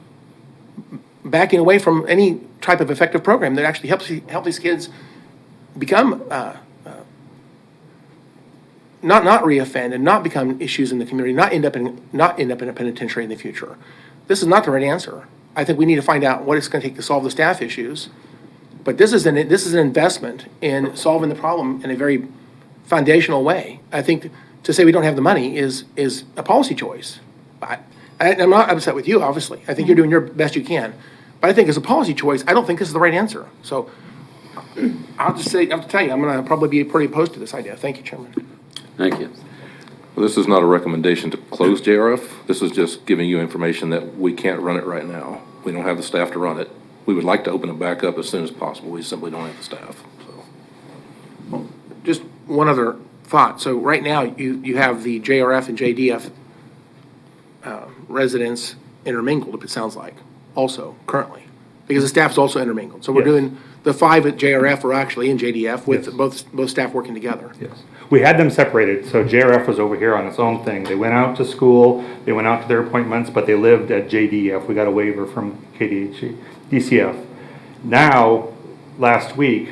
backing away from any type of effective program that actually help these kids become not reoffend and not become issues in the community, not end up in a penitentiary in the future. This is not the right answer. I think we need to find out what it's going to take to solve the staff issues. But this is an investment in solving the problem in a very foundational way. I think to say we don't have the money is a policy choice. I'm not upset with you, obviously. I think you're doing your best you can. But I think as a policy choice, I don't think this is the right answer. So I have to tell you, I'm going to probably be pretty opposed to this idea. Thank you, Chairman.
Thank you.
Well, this is not a recommendation to close JRF. This is just giving you information that we can't run it right now. We don't have the staff to run it. We would like to open it back up as soon as possible. We simply don't have the staff. So.
Just one other thought. So right now, you have the JRF and JDF residents intermingled, it sounds like, also currently, because the staff's also intermingled. So we're doing the 5 at JRF are actually in JDF with both staff working together.
Yes. We had them separated, so JRF was over here on its own thing. They went out to school, they went out to their appointments, but they lived at JDF. We got a waiver from DCF. Now, last week,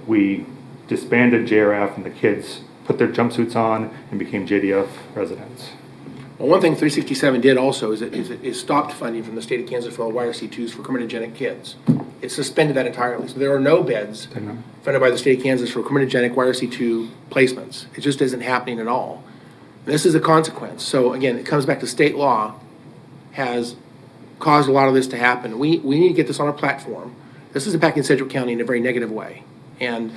we disbanded JRF and the kids put their jumpsuits on and became JDF residents.
Well, one thing 367 did also is it stopped funding from the state of Kansas for YRC2s for criminogenic kids. It suspended that entirely. So there are no beds funded by the state of Kansas for criminogenic YRC2 placements. It just isn't happening at all. And this is a consequence. So again, it comes back to state law has caused a lot of this to happen. We need to get this on our platform. This is impacting Sedgwick County in a very negative way. And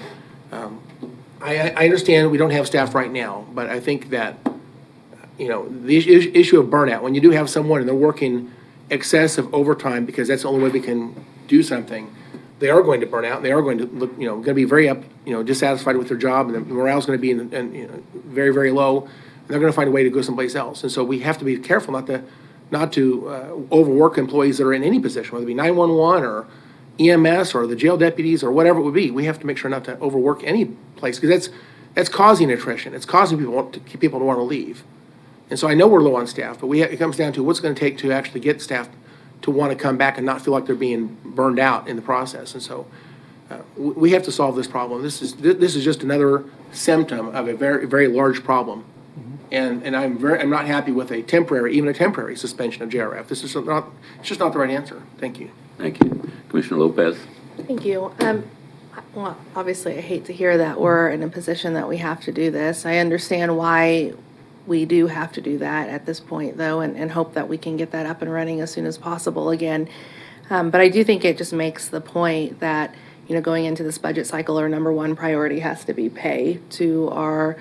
I understand we don't have staff right now, but I think that the issue of burnout, when you do have someone and they're working excessive overtime because that's the only way we can do something, they are going to burn out. And they are going to look, going to be very dissatisfied with their job, and the morale is going to be very, very low. And they're going to find a way to go someplace else. And so we have to be careful not to overwork employees that are in any position, whether it be 911 or EMS or the jail deputies or whatever it would be. We have to make sure not to overwork any place because that's causing attrition. It's causing people to want to leave. And so I know we're low on staff, but it comes down to what's going to take to actually get staff to want to come back and not feel like they're being burned out in the process. And so we have to solve this problem. This is just another symptom of a very, very large problem. And I'm not happy with even a temporary suspension of JRF. It's just not the right answer. Thank you.
Thank you. Commissioner Lopez.
Thank you. Well, obviously, I hate to hear that we're in a position that we have to do this. I understand why we do have to do that at this point, though, and hope that we can get that up and running as soon as possible again. But I do think it just makes the point that, going into this budget cycle, our number one priority has to be pay to our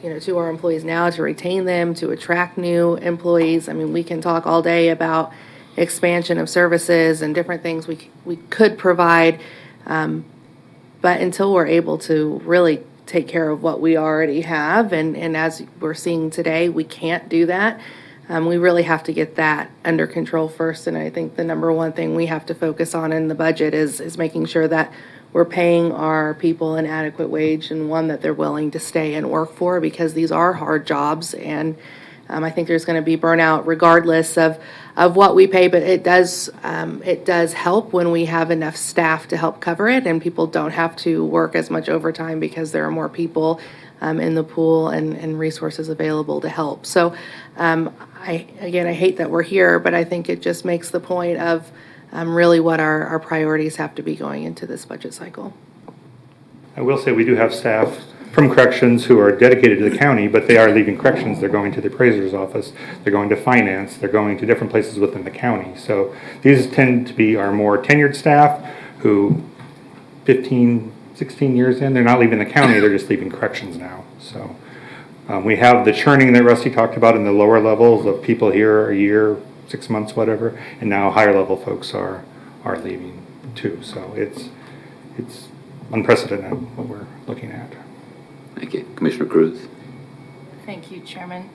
employees now, to retain them, to attract new employees. I mean, we can talk all day about expansion of services and different things we could provide, But until we're able to really take care of what we already have, and as we're seeing today, we can't do that. We really have to get that under control first, and I think the number one thing we have to focus on in the budget is making sure that we're paying our people an adequate wage and one that they're willing to stay and work for, because these are hard jobs, and I think there's going to be burnout regardless of what we pay, but it does help when we have enough staff to help cover it, and people don't have to work as much overtime because there are more people in the pool and resources available to help. So I hate that we're here, but I think it just makes the point of really what our priorities have to be going into this budget cycle.
I will say we do have staff from corrections who are dedicated to the county, but they are leaving corrections. They're going to the appraiser's office, they're going to finance, they're going to different places within the county. So these tend to be our more tenured staff who 15, 16 years in, they're not leaving the county, they're just leaving corrections now. So we have the churning that Rusty talked about in the lower levels of people here a year, 6 months, whatever, and now higher level folks are leaving too. So it's unprecedented what we're looking at.
Thank you. Commissioner Cruz?
Thank you, Chairman.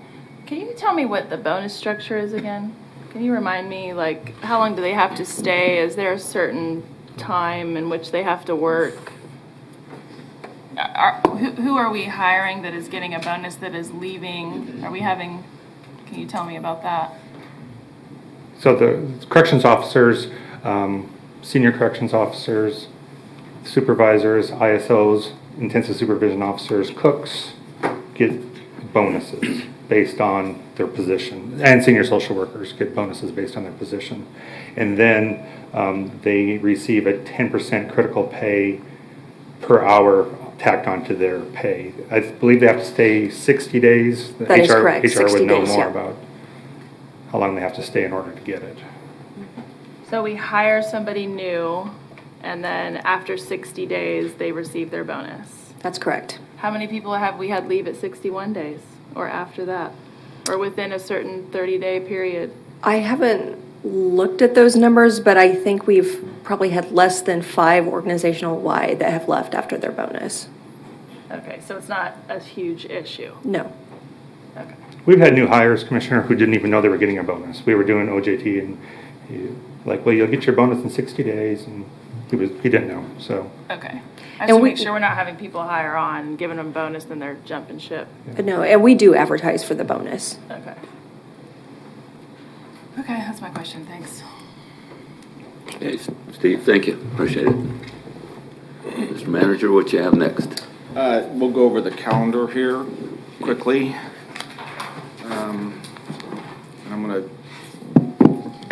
Can you tell me what the bonus structure is again? Can you remind me, like, how long do they have to stay? Is there a certain time in which they have to work? Who are we hiring that is getting a bonus that is leaving? Can you tell me about that?
So the corrections officers, senior corrections officers, supervisors, ISOs, intensive supervision officers, cooks get bonuses based on their position, and senior social workers get bonuses based on their position. And then they receive a 10% critical pay per hour tacked onto their pay. I believe they have to stay 60 days.
That is correct,
HR
60
would know
days,
more
yeah.
about how long they have to stay in order to get it.
So we hire somebody new, and then after 60 days, they receive their bonus.
That's correct.
How many people have we had leave at 61 days, or after that, or within a certain 30-day period?
I haven't looked at those numbers, but I think we've probably had less than 5 organizational-wide that have left after their bonus.
Okay, so it's not a huge issue.
No.
Okay.
We've had new hires, Commissioner, who didn't even know they were getting a bonus. We were doing OJT, and well, you'll get your bonus in 60 days, and he didn't know, so.
Okay. I just make sure we're not having people hire on, giving them bonus, then they're jumping ship.
No, and we do advertise for the bonus.
Okay. Okay, that's my question. Thanks.
Okay, Steve, thank you. Appreciate it. Mr. Manager, what you have next?
We'll go over the calendar here quickly. And I'm going to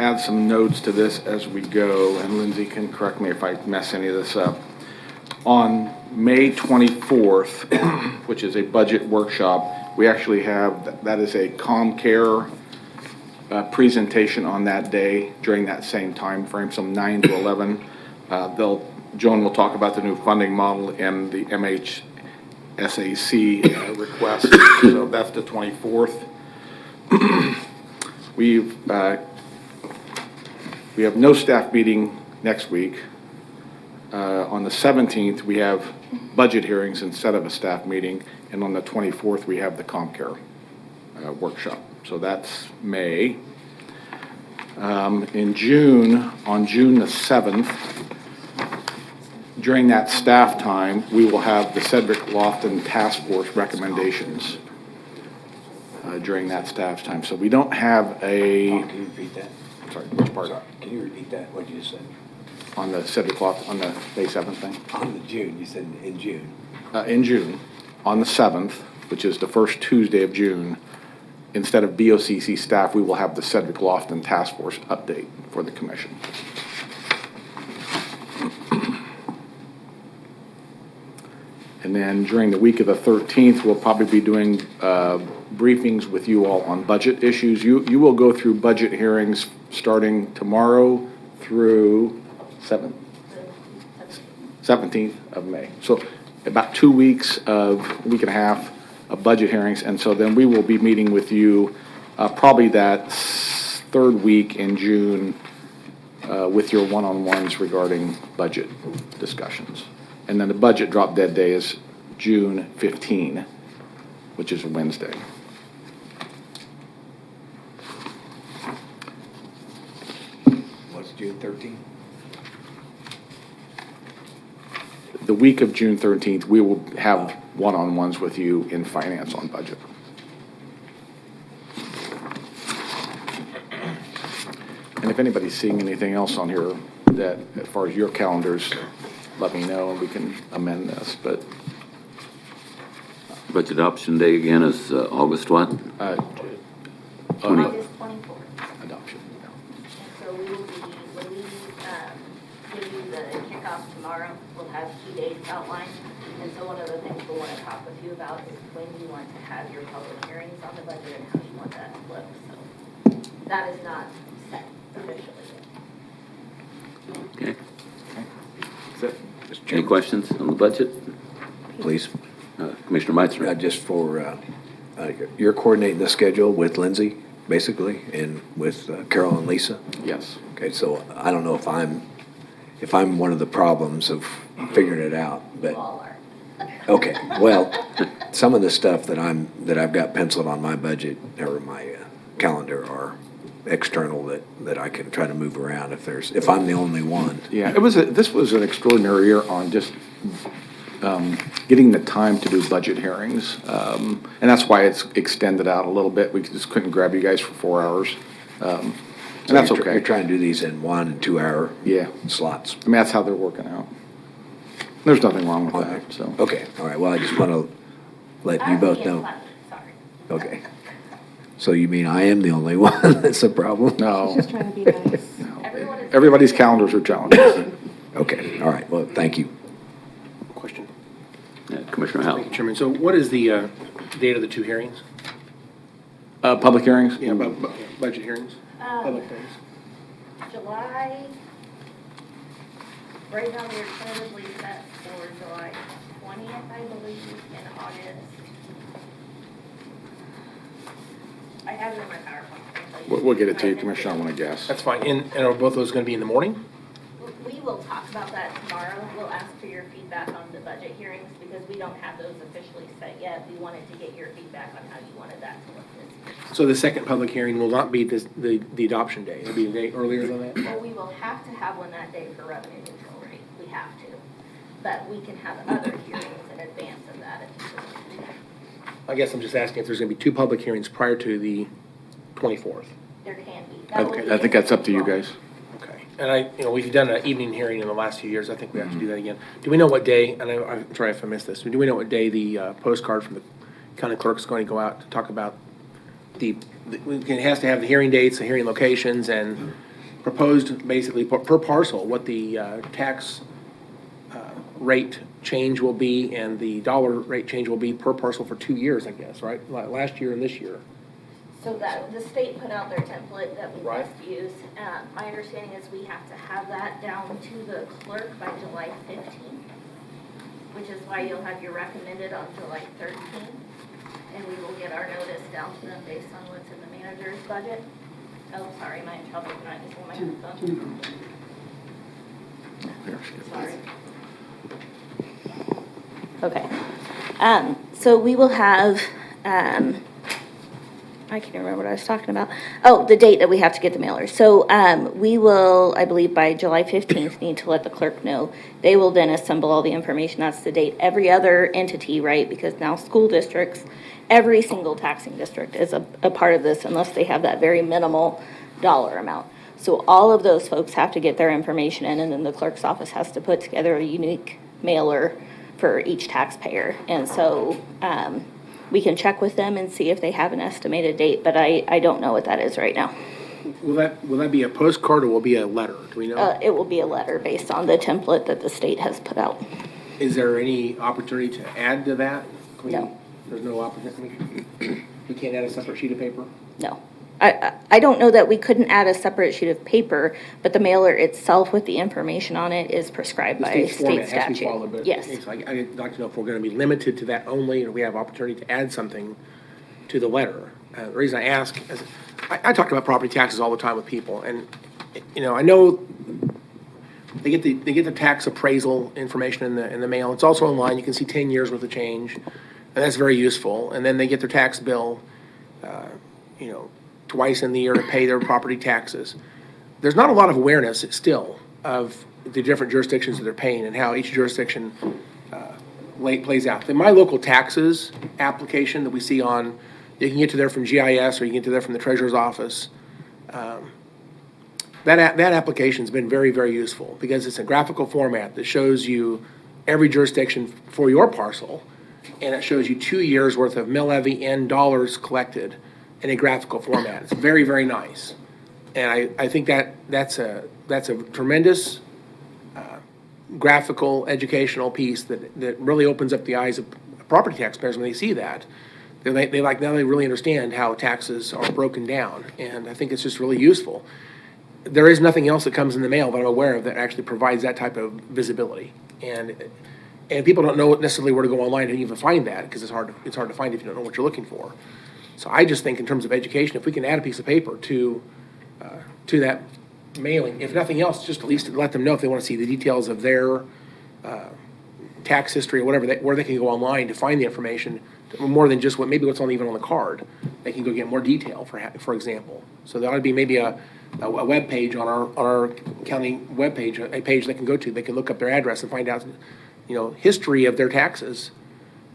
add some notes to this as we go, and Lindsay can correct me if I mess any of this up. On May 24th, which is a budget workshop, we actually have, that is a ComCare presentation on that day during that same time frame, from 9 to 11. Joan will talk about the new funding model and the MHSAC request. So that's the 24th. We have no staff meeting next week. On the 17th, we have budget hearings instead of a staff meeting, and on the 24th, we have the ComCare workshop. So that's May. In June, on June the 7th, during that staff time, we will have the Sedgwick Lofton Task Force recommendations during that staff time. So we don't have a...
Can you repeat that?
Sorry, which part?
Sorry, can you repeat that, what you just said?
On the Sedgwick Lofton, on the May 7th thing?
On the June, you said in June.
In June, on the 7th, which is the first Tuesday of June, instead of BOCC staff, we will have the Sedgwick Lofton Task Force update for the commission. And then during the week of the 13th, we'll probably be doing briefings with you all on budget issues. You will go through budget hearings starting tomorrow through 17th of May. So about 2 weeks a week and a half of budget hearings. And so then we will be meeting with you probably that third week in June with your one-on-ones regarding budget discussions. And then the budget drop dead day is June 15, which is a Wednesday.
What's June 13th?
The week of June 13th, we will have one-on-ones with you in finance on budget. And if anybody's seeing anything else on here that, as far as your calendars, let me know and we can amend this, but
Budget adoption day again is August what?
August 24th.
adoption.
And so we will be, when we give you the kickoff tomorrow, we'll have key dates outlined. And so one of the things we'll want to talk with you about is when you want to have your public hearings on the budget and how you want that to look. So that is not set officially yet.
Okay.
That's it.
Any questions on the budget?
Please.
Commissioner Meitzner?
Just for, you're coordinating the schedule with Lindsay, basically, and with Carol and Lisa?
Yes.
Okay, so I don't know if I'm one of the problems of figuring it out, but.
All are.
Okay, well, some of the stuff that I've got penciled on my budget or my calendar are external that I can try to move around if I'm the only one.
Yeah, this was an extraordinary year on just getting the time to do budget hearings. And that's why it's extended out a little bit. We just couldn't grab you guys for 4 hours. And that's
You're
okay.
trying to do these in 1 and 2 hour
Yeah.
slots.
I mean, that's how they're working out. There's nothing wrong with that, so.
Okay, all right, well, I just want to let you both know.
Sorry.
Okay. So you mean I am the only one that's a problem?
No,
Just trying to be nice.
Everyone is.
everybody's calendars are challenging.
Okay, all right, well, thank you.
Question.
Commissioner Howell?
Thank you, Chairman. So what is the date of the two hearings?
Public hearings?
Yeah, budget hearings, public hearings.
July, right now they're tentatively set for July 20th, I believe, in August. I have it in my PowerPoint.
We'll get it to you, Commissioner, I want to guess.
That's fine. And are both those going to be in the morning?
We will talk about that tomorrow. We'll ask for your feedback on the budget hearings because we don't have those officially set yet. We wanted to get your feedback on how you wanted that to look this year.
So the second public hearing will not be the adoption day. It'll be a day earlier than that?
Well, we will have to have one that day for revenue neutral rate. We have to. But we can have other hearings in advance of that if you want.
I guess I'm just asking if there's going to be two public hearings prior to the 24th.
There can be. That will
Okay,
be
I think that's up to you guys.
Okay. And we've done an evening hearing in the last few years. I think we have to do that again. Do we know what day, and I'm sorry if I missed this, do we know what day the postcard from the county clerk is going to go out to talk about it has to have the hearing dates, the hearing locations, and proposed basically per parcel, what the tax rate change will be and the dollar rate change will be per parcel for 2 years, I guess, right? Last year and this year.
So that, the state put out their template that we
Right.
must use. My understanding is we have to have that down to the clerk by July 15th, which is why you'll have your recommended on July 13th. And we will get our notice down to them based on what's in the manager's budget. Oh, sorry, am I in trouble? Can I just hold my phone? Sorry. Okay. So we will have, I can't remember what I was talking about. Oh, the date that we have to get the mailers. So we will, I believe by July 15th, need to let the clerk know. They will then assemble all the information. That's the date. Every other entity, right, because now school districts, every single taxing district is a part of this unless they have that very minimal dollar amount. So all of those folks have to get their information in, and then the clerk's office has to put together a unique mailer for each taxpayer. And so we can check with them and see if they have an estimated date, but I don't know what that is right now.
Will that be a postcard or will it be a letter? Do we know?
It will be a letter based on the template that the state has put out.
Is there any opportunity to add to that?
No.
There's no opportunity? We can't add a separate sheet of paper?
No. I don't know that we couldn't add a separate sheet of paper, but the mailer itself with the information on it is prescribed
The
by
state's
state
format has to be followed,
statute.
but
Yes.
it's like, I'd like to know if we're going to be limited to that only, or we have opportunity to add something to the letter. The reason I ask is, I talk about property taxes all the time with people, and, I know They get the tax appraisal information in the mail. It's also online. You can see 10 years worth of change, and that's very useful. And then they get their tax bill, twice in the year to pay their property taxes. There's not a lot of awareness still of the different jurisdictions that they're paying and how each jurisdiction plays out. The My Local Taxes application that we see on, you can get to there from GIS or you can get to there from the Treasurer's Office. That application's been very, very useful because it's a graphical format that shows you every jurisdiction for your parcel, and it shows you 2 years' worth of mill levy and dollars collected in a graphical format. It's very, very nice. And I think that's a tremendous graphical educational piece that really opens up the eyes of property taxpayers when they see that. Now they really understand how taxes are broken down, and I think it's just really useful. There is nothing else that comes in the mail that I'm aware of that actually provides that type of visibility, and people don't know necessarily where to go online to even find that because it's hard to find if you don't know what you're looking for. So I just think in terms of education, if we can add a piece of paper to that mailing, if nothing else, just at least let them know if they want to see the details of their tax history or whatever, where they can go online to find the information, more than just what's even on the card. They can go get more detail, for example. So there ought to be maybe a web page on our county web page, a page they can go to. They can look up their address and find out, history of their taxes.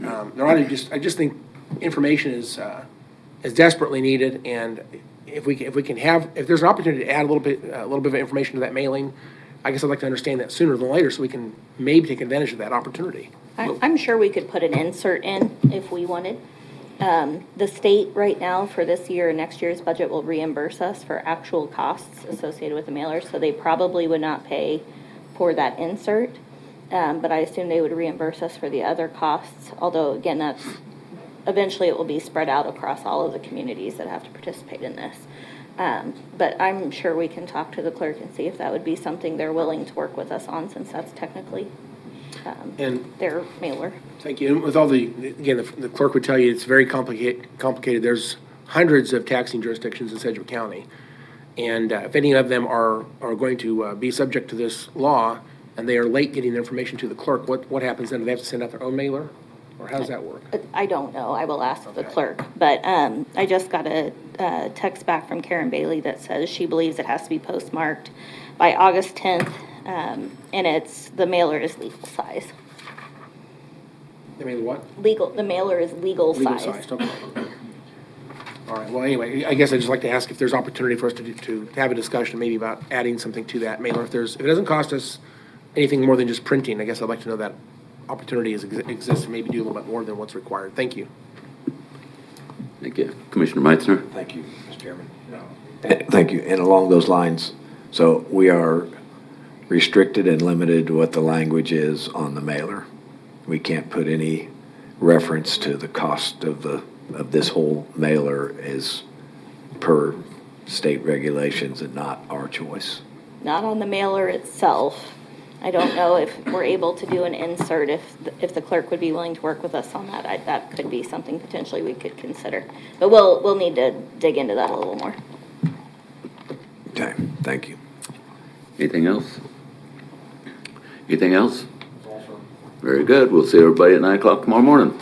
I just think information is desperately needed, and if there's an opportunity to add a little bit of information to that mailing, I guess I'd like to understand that sooner than later so we can maybe take advantage of that opportunity.
I'm sure we could put an insert in if we wanted. The state right now for this year and next year's budget will reimburse us for actual costs associated with the mailer, so they probably would not pay for that insert. But I assume they would reimburse us for the other costs, although again, eventually it will be spread out across all of the communities that have to participate in this. But I'm sure we can talk to the clerk and see if that would be something they're willing to work with us on, since that's technically their mailer.
Thank you. And with all the clerk would tell you it's very complicated. There's hundreds of taxing jurisdictions in Sedgwick County. And if any of them are going to be subject to this law and they are late getting the information to the clerk, what happens then? Do they have to send out their own mailer? Or how does that work?
I don't know. I will ask the clerk. But I just got a text back from Karen Bailey that says she believes it has to be postmarked by August 10th, and the mailer is legal size.
The mailer what?
The mailer is legal size.
Okay. All right. Well, anyway, I guess I'd just like to ask if there's opportunity for us to have a discussion maybe about adding something to that mailer. If it doesn't cost us anything more than just printing, I guess I'd like to know that opportunity exists and maybe do a little bit more than what's required. Thank you.
Thank you. Commissioner Meitzner?
Thank you, Mr. Chairman. Thank you. And along those lines, so we are restricted and limited to what the language is on the mailer. We can't put any reference to the cost of this whole mailer as per state regulations and not our choice.
Not on the mailer itself. I don't know if we're able to do an insert, if the clerk would be willing to work with us on that. That could be something potentially we could consider. But we'll need to dig into that a little more.
Okay, thank you.
Anything else? Anything else? Very good. We'll see everybody at 9 o'clock tomorrow morning.